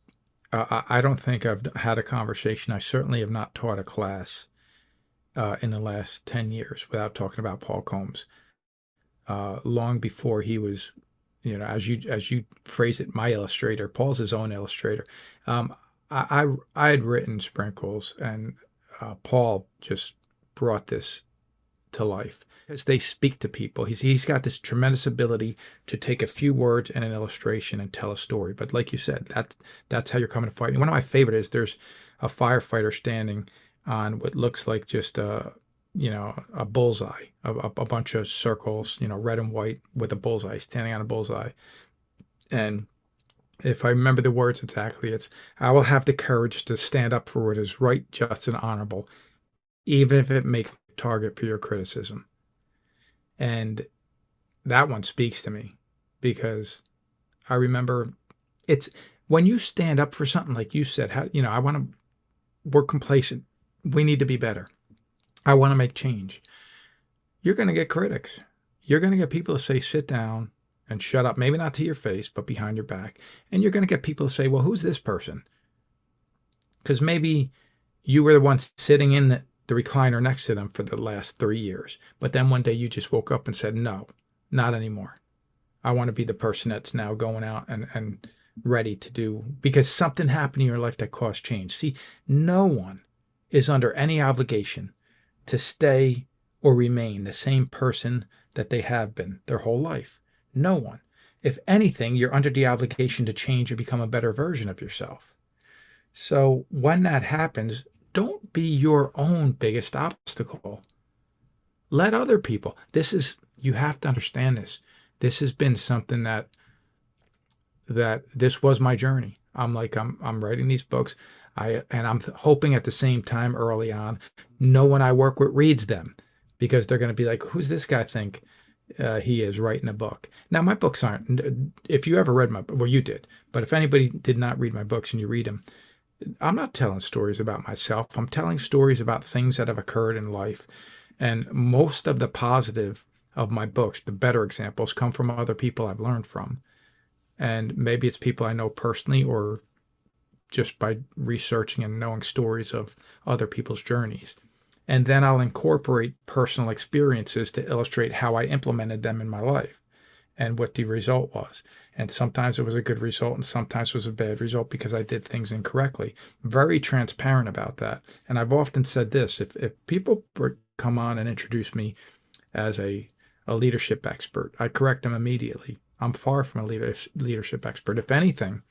I don't think I've had a conversation. I certainly have not taught a class in the last 10 years without talking about Paul Coombs. Long before he was, as you phrase it, my illustrator. Paul's his own illustrator. I had written Sprinkles, and Paul just brought this to life because they speak to people. He's got this tremendous ability to take a few words and an illustration and tell a story. But like you said, that's how you're coming to fight. And one of my favorite is there's a firefighter standing on what looks like just a bullseye, a bunch of circles, red and white with a bullseye, standing on a bullseye. And if I remember the words exactly, it's, I will have the courage to stand up for what is right, just, and honorable, even if it makes me a target for your criticism. And that one speaks to me because I remember it's when you stand up for something, like you said, we're complacent. We need to be better. I want to make change. You're going to get critics. You're going to get people to say, sit down and shut up. Maybe not to your face, but behind your back. And you're going to get people to say, well, who's this person? Because maybe you were the one sitting in the recliner next to them for the last 3 years. But then one day you just woke up and said, no, not anymore. I want to be the person that's now going out and ready to do, because something happened in your life that caused change. See, no one is under any obligation to stay or remain the same person that they have been their whole life. No one. If anything, you're under the obligation to change and become a better version of yourself. So when that happens, don't be your own biggest obstacle. Let other people. You have to understand this. This has been something that this was my journey. I'm writing these books. I'm hoping at the same time early on, no one I work with reads them because they're going to be like, who's this guy think he is writing a book? Now, my books aren't, if you ever read well, you did, but if anybody did not read my books and you read them, I'm not telling stories about myself. I'm telling stories about things that have occurred in life. And most of the positive of my books, the better examples, come from other people I've learned from. And maybe it's people I know personally or just by researching and knowing stories of other people's journeys. And then I'll incorporate personal experiences to illustrate how I implemented them in my life and what the result was. And sometimes it was a good result and sometimes it was a bad result because I did things incorrectly. Very transparent about that. And I've often said this, if people come on and introduce me as a leadership expert, I correct them immediately. I'm far from a leadership expert. If anything,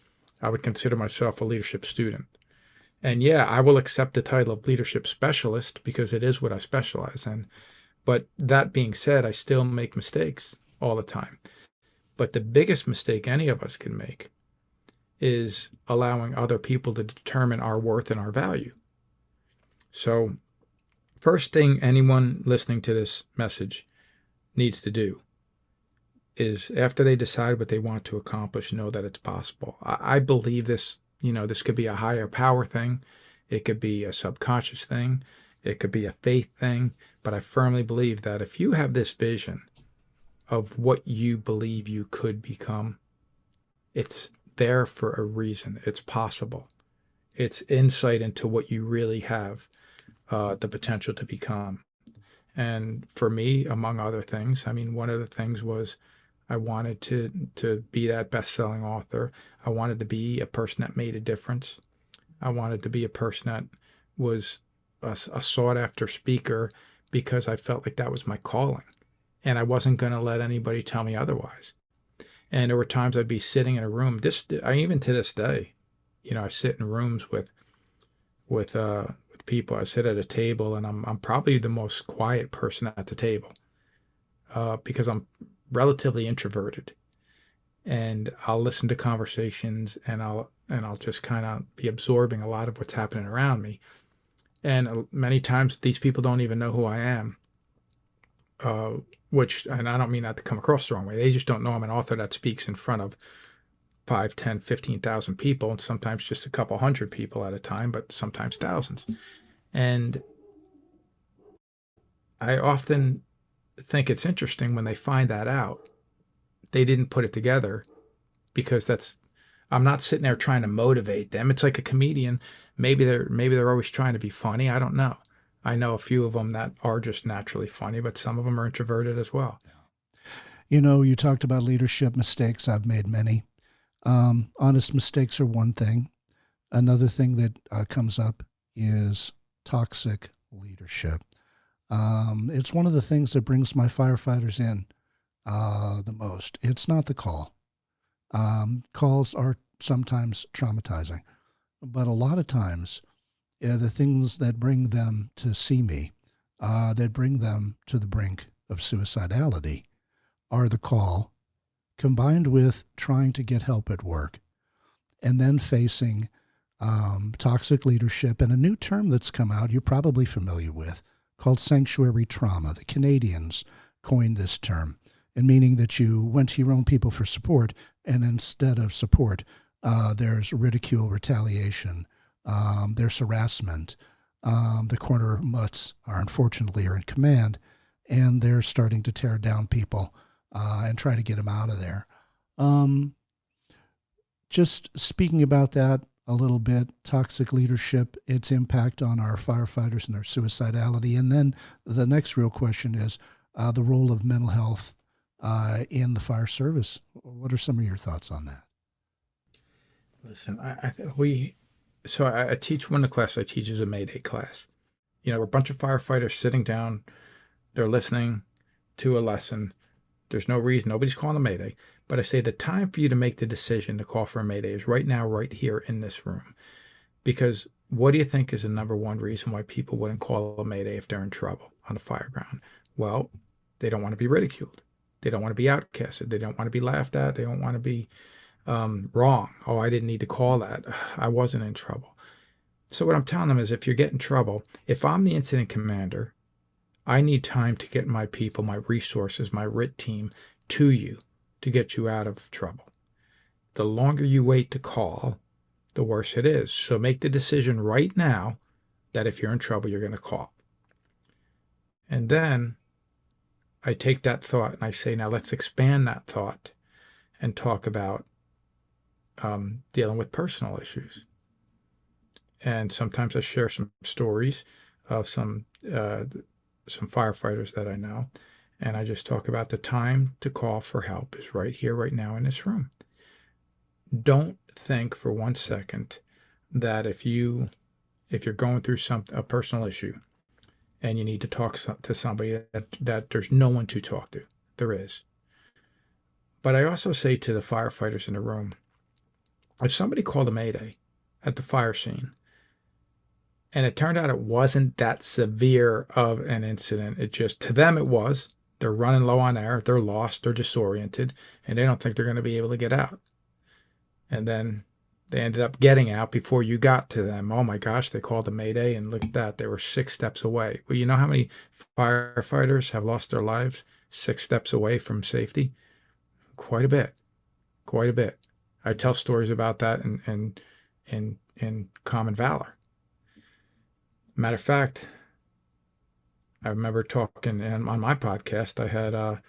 I would consider myself a leadership student. And yeah, I will accept the title of leadership specialist because it is what I specialize in. But that being said, I still make mistakes all the time. But the biggest mistake any of us can make is allowing other people to determine our worth and our value. So first thing anyone listening to this message needs to do is after they decide what they want to accomplish, know that it's possible. I believe this, this could be a higher power thing. It could be a subconscious thing. It could be a faith thing. But I firmly believe that if you have this vision of what you believe you could become, it's there for a reason. It's possible. It's insight into what you really have the potential to become. And for me, among other things, one of the things was I wanted to be that best-selling author. I wanted to be a person that made a difference. I wanted to be a person that was a sought-after speaker because I felt like that was my calling. And I wasn't going to let anybody tell me otherwise. And there were times I'd be sitting in a room, even to this day, I sit in rooms with people. I sit at a table and I'm probably the most quiet person at the table because I'm relatively introverted, and I'll listen to conversations and I'll just kind of be absorbing a lot of what's happening around me. And many times these people don't even know who I am, and I don't mean that to come across the wrong way. They just don't know I'm an author that speaks in front of 5, 10, 15,000 people, and sometimes just a couple hundred people at a time, but sometimes thousands. And I often think it's interesting when they find that out. They didn't put it together because I'm not sitting there trying to motivate them. It's like a comedian. Maybe they're always trying to be funny. I don't know. I know a few of them that are just naturally funny, but some of them are introverted as well. You talked about leadership mistakes. I've made many. Honest mistakes are one thing. Another thing that comes up is toxic leadership. It's one of the things that brings my firefighters in the most. It's not the call. Calls are sometimes traumatizing, but a lot of times the things that bring them to see me, that bring them to the brink of suicidality, are the call combined with trying to get help at work and then facing toxic leadership and a new term that's come out you're probably familiar with called sanctuary trauma. The Canadians coined this term, and meaning that you went to your own people for support, and instead of support, there's ridicule, retaliation, there's harassment. The corner mutts are unfortunately in command, and they're starting to tear down people and try to get them out of there. Just speaking about that a little bit, toxic leadership, its impact on our firefighters and their suicidality. And then the next real question is the role of mental health in the fire service. What are some of your thoughts on that? Listen, I teach one of the class I teach is a Mayday class. We're a bunch of firefighters sitting down, they're listening to a lesson. There's no reason, nobody's calling a Mayday. But I say the time for you to make the decision to call for a Mayday is right now, right here in this room. Because what do you think is the number one reason why people wouldn't call a mayday if they're in trouble on the Fireground? Well, they don't want to be ridiculed. They don't want to be outcasted. They don't want to be laughed at. They don't want to be wrong. Oh, I didn't need to call that. I wasn't in trouble. So what I'm telling them is, if you're getting in trouble, if I'm the incident commander, I need time to get my people, my resources, my RIT team to you to get you out of trouble. The longer you wait to call, the worse it is. So make the decision right now that if you're in trouble, you're going to call. And then I take that thought and I say, now let's expand that thought and talk about dealing with personal issues. And sometimes I share some stories of some firefighters that I know, and I just talk about the time to call for help is right here, right now in this room. Don't think for 1 second that if you're going through a personal issue and you need to talk to somebody, that there's no one to talk to. There is. But I also say to the firefighters in the room, if somebody called a mayday at the fire scene, and it turned out it wasn't that severe of an incident, to them it was. They're running low on air, they're lost, they're disoriented, and they don't think they're going to be able to get out. And then they ended up getting out before you got to them. Oh my gosh, they called a mayday, and look at that, they were 6 steps away. Well, you know how many firefighters have lost their lives 6 steps away from safety? Quite a bit. Quite a bit. I tell stories about that in Common Valor. Matter of fact, I remember talking on my podcast, I had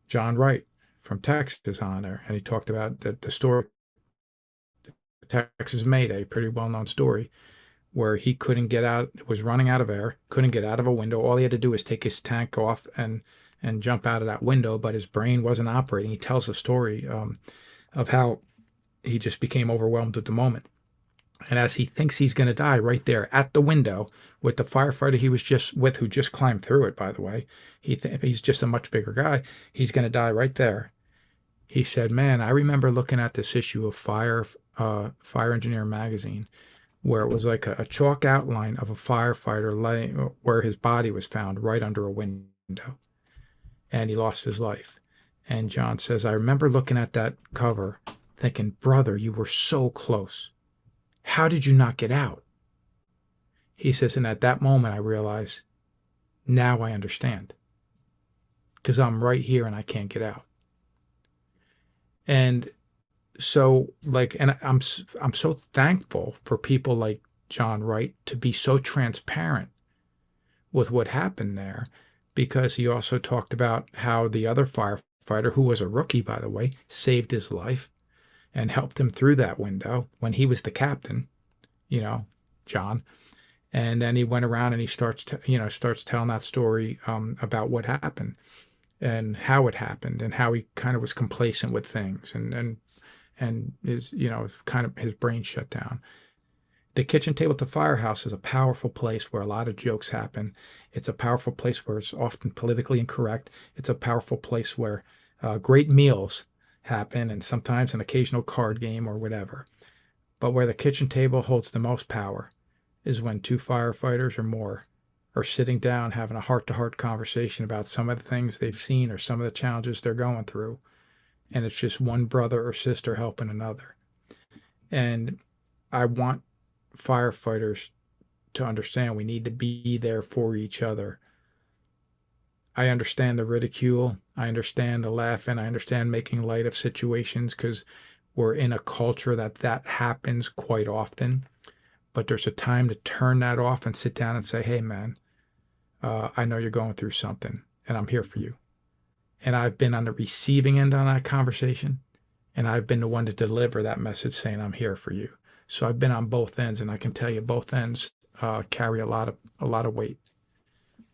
John Wright from Texas on there, and he talked about the story, the Texas Mayday, pretty well-known story, where he couldn't get out, was running out of air, couldn't get out of a window. All he had to do was take his tank off and jump out of that window, but his brain wasn't operating. He tells a story of how he just became overwhelmed at the moment. And as he thinks he's going to die right there at the window with the firefighter he was just with, who just climbed through it, by the way, he's just a much bigger guy. He's going to die right there. He said, man, I remember looking at this issue of Fire Engineer magazine, where it was like a chalk outline of a firefighter laying where his body was found right under a window, and he lost his life. And John says, I remember looking at that cover thinking, brother, you were so close. How did you not get out? He says, and at that moment I realized, now I understand, because I'm right here and I can't get out. And so, and I'm so thankful for people like John Wright to be so transparent with what happened there, because he also talked about how the other firefighter, who was a rookie, by the way, saved his life and helped him through that window when he was the captain, John. And then he went around and he starts telling that story about what happened and how it happened and how he kind of was complacent with things and his, kind of his brain shut down. The kitchen table at the firehouse is a powerful place where a lot of jokes happen. It's a powerful place where it's often politically incorrect. It's a powerful place where great meals happen, and sometimes an occasional card game or whatever. But where the kitchen table holds the most power is when 2 firefighters or more are sitting down having a heart-to-heart conversation about some of the things they've seen or some of the challenges they're going through, and it's just one brother or sister helping another. And I want firefighters to understand we need to be there for each other. I understand the ridicule, I understand the laughing, I understand making light of situations, because we're in a culture that happens quite often. But there's a time to turn that off and sit down and say, hey man, I know you're going through something and I'm here for you. And I've been on the receiving end on that conversation, and I've been the one to deliver that message saying I'm here for you. So I've been on both ends, and I can tell you both ends carry a lot of weight.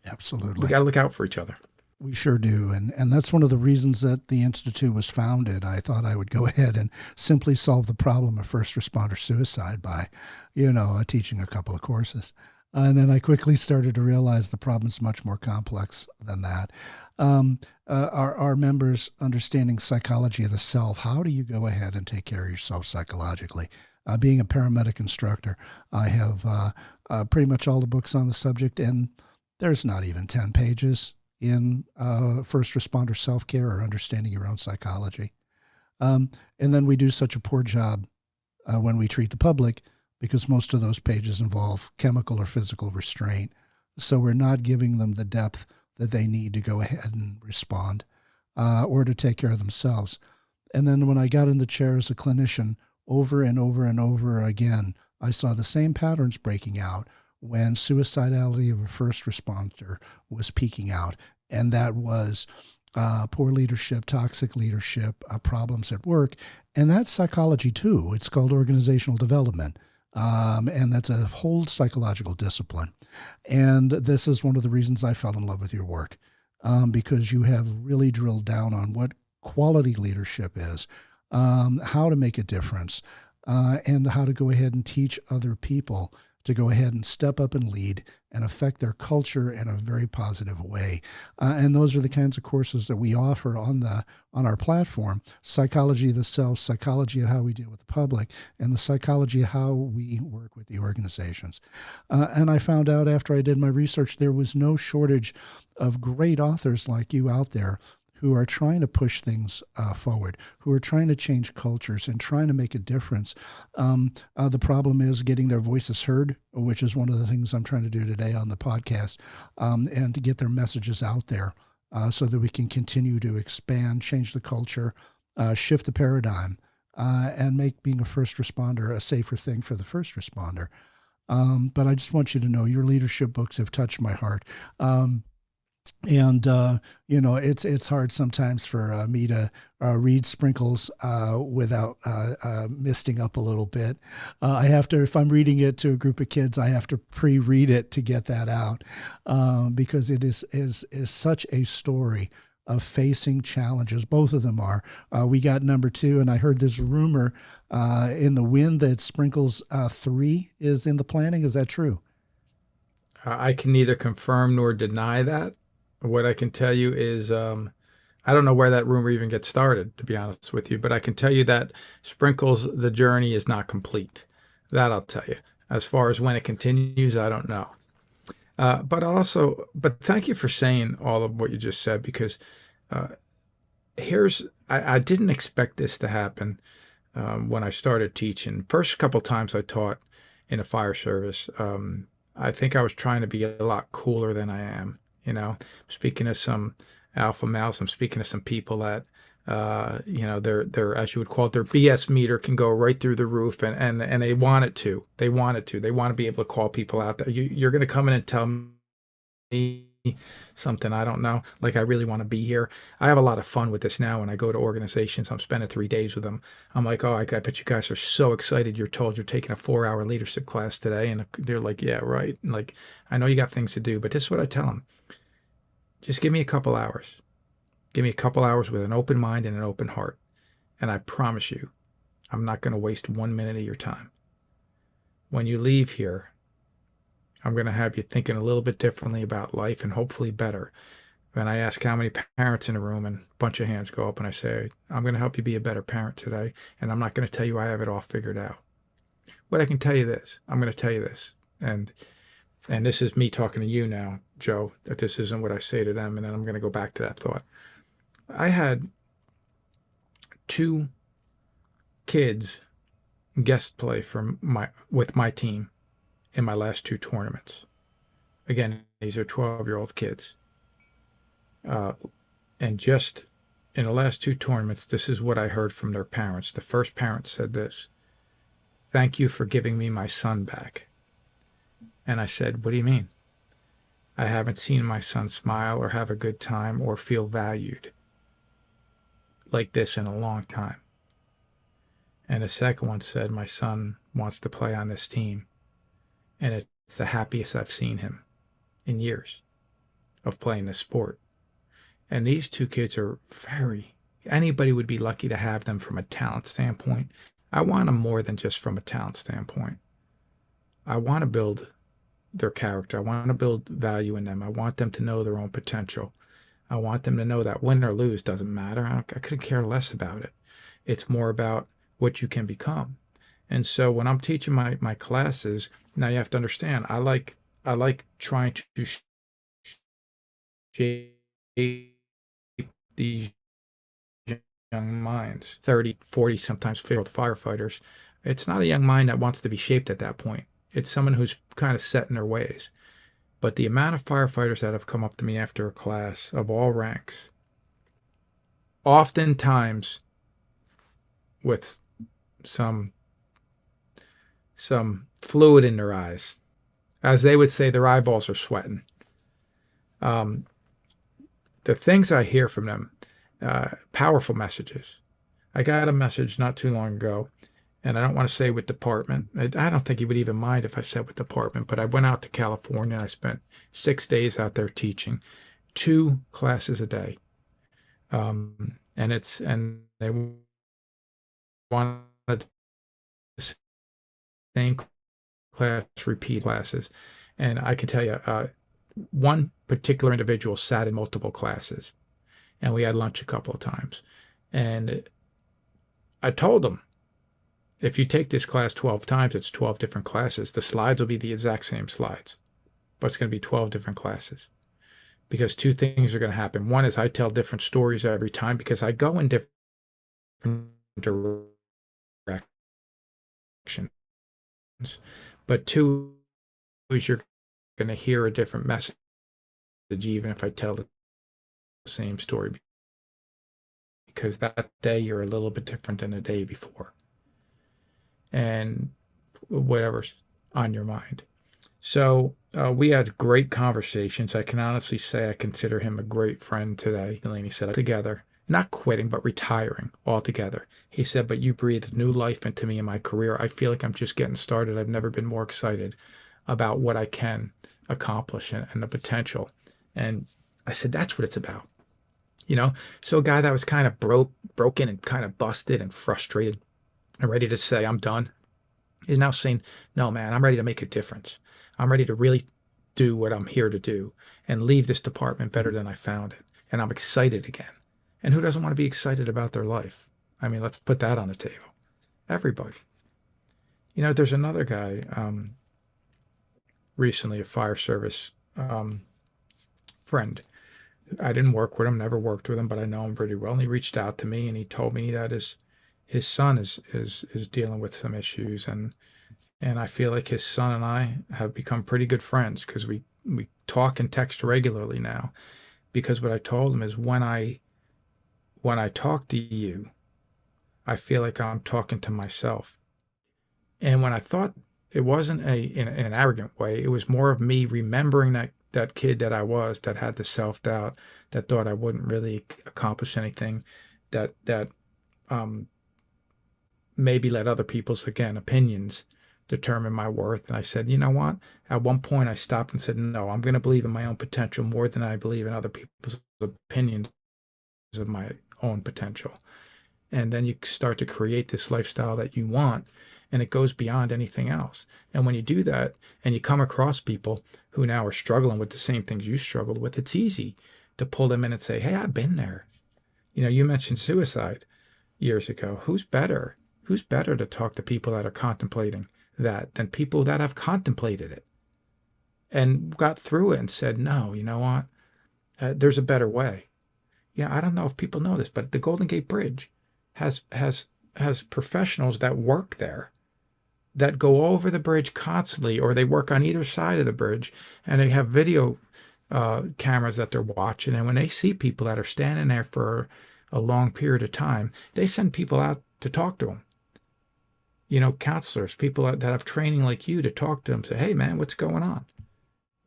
Absolutely. We got to look out for each other. We sure do. And that's one of the reasons that the Institute was founded. I thought I would go ahead and simply solve the problem of first responder suicide by, teaching a couple of courses. And then I quickly started to realize the problem's much more complex than that. Our members understanding psychology of the self, how do you go ahead and take care of yourself psychologically? being a paramedic instructor. I have pretty much all the books on the subject, and there's not even 10 pages in first responder self-care or understanding your own psychology. And then we do such a poor job when we treat the public because most of those pages involve chemical or physical restraint. So we're not giving them the depth that they need to go ahead and respond or to take care of themselves. And then when I got in the chair as a clinician, over and over and over again, I saw the same patterns breaking out when suicidality of a first responder was peaking out. And that was poor leadership, toxic leadership, problems at work. And that's psychology too. It's called organizational development. And that's a whole psychological discipline. And this is one of the reasons I fell in love with your work, because you have really drilled down on what quality leadership is, how to make a difference, and how to go ahead and teach other people to go ahead and step up and lead and affect their culture in a very positive way. And those are the kinds of courses that we offer on our platform: psychology of the self, psychology of how we deal with the public, and the psychology of how we work with the organizations. And I found out after I did my research, there was no shortage of great authors like you out there who are trying to push things forward, who are trying to change cultures and trying to make a difference. The problem is getting their voices heard, which is one of the things I'm trying to do today on the podcast, and to get their messages out there so that we can continue to expand, change the culture, shift the paradigm, and make being a first responder a safer thing for the first responder. But I just want you to know your leadership books have touched my heart. And it's hard sometimes for me to read Sprinkles without misting up a little bit. I have to, if I'm reading it to a group of kids, I have to pre-read it to get that out, because it is such a story of facing challenges. Both of them are. We got number 2, and I heard this rumor in the wind that Sprinkles 3 is in the planning. Is that true? I can neither confirm nor deny that. What I can tell you is I don't know where that rumor even gets started, to be honest with you, but I can tell you that Sprinkles, the journey is not complete. That I'll tell you. As far as when it continues, I don't know. But thank you for saying all of what you just said, because I didn't expect this to happen when I started teaching. First couple times I taught in a fire service, I think I was trying to be a lot cooler than I am. Speaking of some alpha males, I'm speaking to some people that, their as you would call it, their BS meter can go right through the roof, and they want it to. They want to be able to call people out. That you're going to come in and tell me something I don't know. Like, I really want to be here. I have a lot of fun with this now when I go to organizations. I'm spending 3 days with them. I'm like, oh, I bet you guys are so excited. You're told you're taking a 4-hour leadership class today. And they're like, yeah, right. And like, I know you got things to do, but this is what I tell them. Just give me a couple hours. Give me a couple hours with an open mind and an open heart. And I promise you, I'm not going to waste 1 minute of your time. When you leave here, I'm going to have you thinking a little bit differently about life, and hopefully better. And I ask how many parents in the room, and a bunch of hands go up, and I say, I'm going to help you be a better parent today, and I'm not going to tell you I have it all figured out. But I can tell you this. I'm going to tell you this. And this is me talking to you now, Joe, that this isn't what I say to them, and then I'm going to go back to that thought. I had 2 kids guest play with my team in my last 2 tournaments. Again, these are 12-year-old kids. And just in the last 2 tournaments, this is what I heard from their parents. The first parent said this: "Thank you for giving me my son back." And I said, what do you mean? I haven't seen my son smile or have a good time or feel valued like this in a long time. And the second one said, my son wants to play on this team, and it's the happiest I've seen him in years of playing this sport. And these 2 kids are anybody would be lucky to have them from a talent standpoint. I want them more than just from a talent standpoint. I want to build their character. I want to build value in them. I want them to know their own potential. I want them to know that win or lose doesn't matter. I couldn't care less about it. It's more about what you can become. And so when I'm teaching my classes, now you have to understand, I like trying to shape these young minds, 30, 40, sometimes 50-year-old firefighters. It's not a young mind that wants to be shaped at that point. It's someone who's kind of set in their ways. But the amount of firefighters that have come up to me after a class of all ranks, oftentimes with some fluid in their eyes, as they would say, their eyeballs are sweating. The things I hear from them, powerful messages. I got a message not too long ago, and I don't want to say what department. I don't think he would even mind if I said what department, but I went out to California and I spent 6 days out there teaching 2 classes a day. And they wanted the same class, repeat classes. And I can tell you, one particular individual sat in multiple classes, and we had lunch a couple of times. And I told him, if you take this class 12 times, it's 12 different classes. The slides will be the exact same slides, but it's going to be 12 different classes. Because 2 things are going to happen. One is I tell different stories every time because I go in different directions. But 2 is you're going to hear a different message even if I tell the same story, because that day you're a little bit different than the day before and whatever's on your mind. So we had great conversations. I can honestly say I consider him a great friend today. Delaney said, together, not quitting, but retiring altogether. He said, but you breathed new life into me in my career. I feel like I'm just getting started. I've never been more excited about what I can accomplish and the potential. And I said, that's what it's about. So a guy that was kind of broken and kind of busted and frustrated and ready to say, I'm done, is now saying, no, man, I'm ready to make a difference. I'm ready to really do what I'm here to do and leave this department better than I found it. And I'm excited again. And who doesn't want to be excited about their life? I mean, let's put that on the table. Everybody. There's another guy recently, a fire service friend. I didn't work with him, never worked with him, but I know him pretty well. And he reached out to me and he told me that his son is dealing with some issues, and I feel like his son and I have become pretty good friends because we talk and text regularly now. Because what I told him is when I talk to you, I feel like I'm talking to myself. And when I thought it wasn't in an arrogant way, it was more of me remembering that kid that I was, that had the self-doubt, that thought I wouldn't really accomplish anything, that maybe let other people's, again, opinions determine my worth. And I said, you know what? At one point I stopped and said, no, I'm going to believe in my own potential more than I believe in other people's opinions of my own potential. And then you start to create this lifestyle that you want, and it goes beyond anything else. And when you do that and you come across people who now are struggling with the same things you struggled with, it's easy to pull them in and say, hey, I've been there. You mentioned suicide years ago. Who's better to talk to people that are contemplating that than people that have contemplated it and got through it and said, no, you know what? There's a better way. Yeah, I don't know if people know this, but the Golden Gate Bridge has professionals that work there, that go over the bridge constantly, or they work on either side of the bridge, and they have video cameras that they're watching. And when they see people that are standing there for a long period of time, they send people out to talk to them. Counselors, people that have training like you, to talk to them, say, hey, man, what's going on?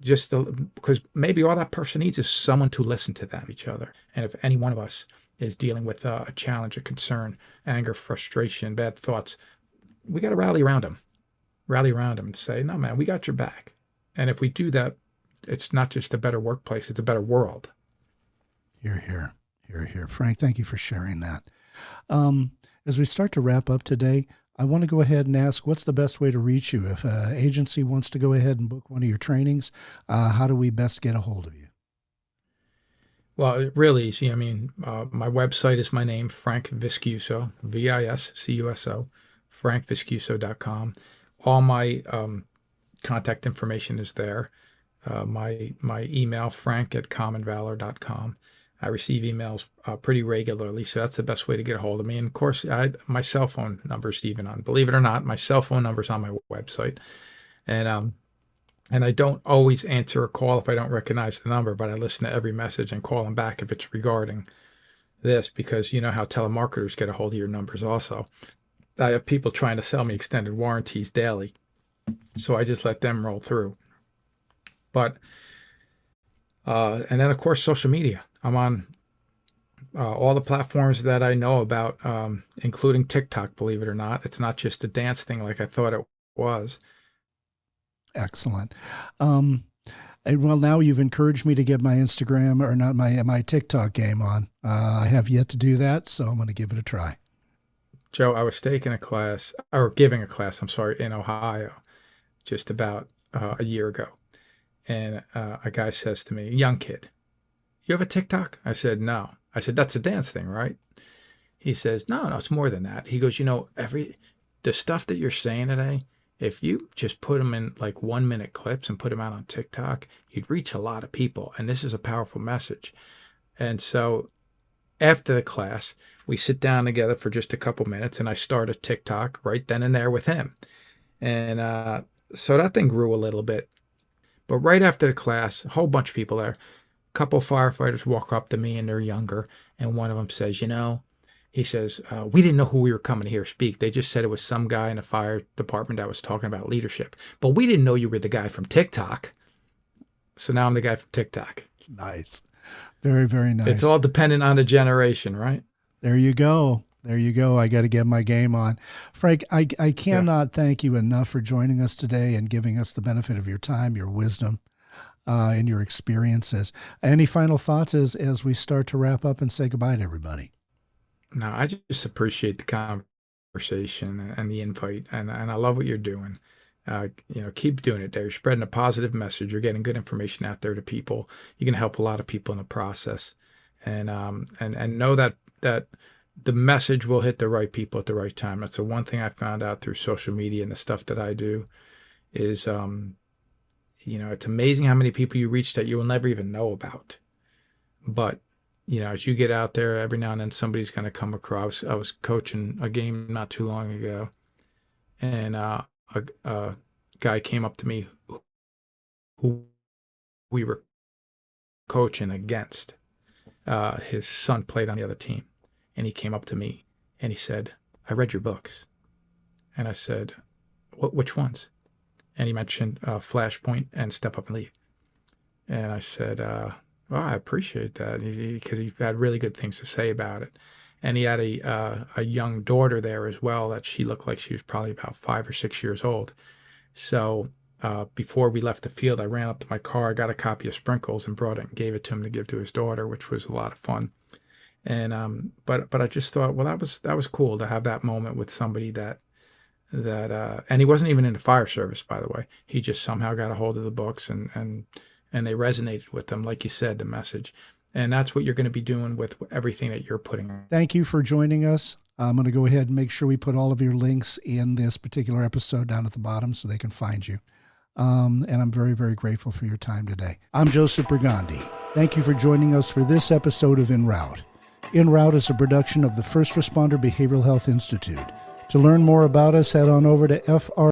Because maybe all that person needs is someone to listen to them, each other. And if any one of us is dealing with a challenge, a concern, anger, frustration, bad thoughts, we got to rally around them and say, no, man, we got your back. And if we do that, it's not just a better workplace, it's a better world. Hear, hear, hear, hear. Frank, thank you for sharing that. As we start to wrap up today, I want to go ahead and ask, what's the best way to reach you? If an agency wants to go ahead and book one of your trainings, how do we best get a hold of you? Well, really easy. I mean, my website is my name, Frank Viscuso, Viscuso, frankviscuso.com. All my contact information is there. My email, frank@commonvalor.com. I receive emails pretty regularly, so that's the best way to get a hold of me. And of course, my cell phone number's even on. Believe it or not, my cell phone number's on my website. And I don't always answer a call if I don't recognize the number, but I listen to every message and call them back if it's regarding this, because you know how telemarketers get a hold of your numbers also. I have people trying to sell me extended warranties daily, so I just let them roll through. But and then of course social media. I'm on all the platforms that I know about, including TikTok. Believe it or not, it's not just a dance thing like I thought it was. Excellent. Well, now you've encouraged me to get my Instagram, or not my TikTok game on. I have yet to do that, so I'm going to give it a try. Joe, I was taking a class, or giving a class, I'm sorry, in Ohio, just about a year ago. And a guy says to me, a young kid, "You have a TikTok?" I said, "No." I said, "That's a dance thing, right?" He says, no, it's more than that. He goes, the stuff that you're saying today, if you just put them in like 1-minute clips and put them out on TikTok, you'd reach a lot of people. And this is a powerful message. And so after the class, we sit down together for just a couple minutes, and I start a TikTok right then and there with him. And so that thing grew a little bit. But right after the class, a whole bunch of people there, a couple firefighters walk up to me, and they're younger. And one of them says, he says, "We didn't know who we were coming to hear speak. They just said it was some guy in the fire department that was talking about leadership. But we didn't know you were the guy from TikTok." So now I'm the guy from TikTok. Nice. Very, very nice. It's all dependent on the generation, right? There you go. There you go. I got to get my game on. Frank, I cannot thank you enough for joining us today and giving us the benefit of your time, your wisdom, and your experiences. Any final thoughts as we start to wrap up and say goodbye to everybody? No, I just appreciate the conversation and the invite, and I love what you're doing. Keep doing it there. You're spreading a positive message. You're getting good information out there to people. You can help a lot of people in the process, and know that the message will hit the right people at the right time. That's the one thing I found out through social media and the stuff that I do is, it's amazing how many people you reach that you will never even know about. But, as you get out there, every now and then somebody's going to come across. I was coaching a game not too long ago, and a guy came up to me who we were coaching against. His son played on the other team. And he came up to me and he said, "I read your books." And I said, "Which ones?" And he mentioned Flashpoint and Step Up and Lead. And I said, "Well, I appreciate that," because he had really good things to say about it. And he had a young daughter there as well that she looked like she was probably about 5 or 6 years old. So before we left the field, I ran up to my car, got a copy of Sprinkles, and brought it and gave it to him to give to his daughter, which was a lot of fun. And but I just thought, well, that was cool to have that moment with somebody that and he wasn't even in the fire service, by the way. He just somehow got a hold of the books and they resonated with them, like you said, the message. And that's what you're going to be doing with everything that you're putting on. Thank you for joining us. I'm going to go ahead and make sure we put all of your links in this particular episode down at the bottom so they can find you. And I'm very, very grateful for your time today. I'm Joseph Brigandi. Thank you for joining us for this episode of Enroute. Enroute is a production of the First Responder Behavioral Health Institute. To learn more about us, head on over to FRBHI.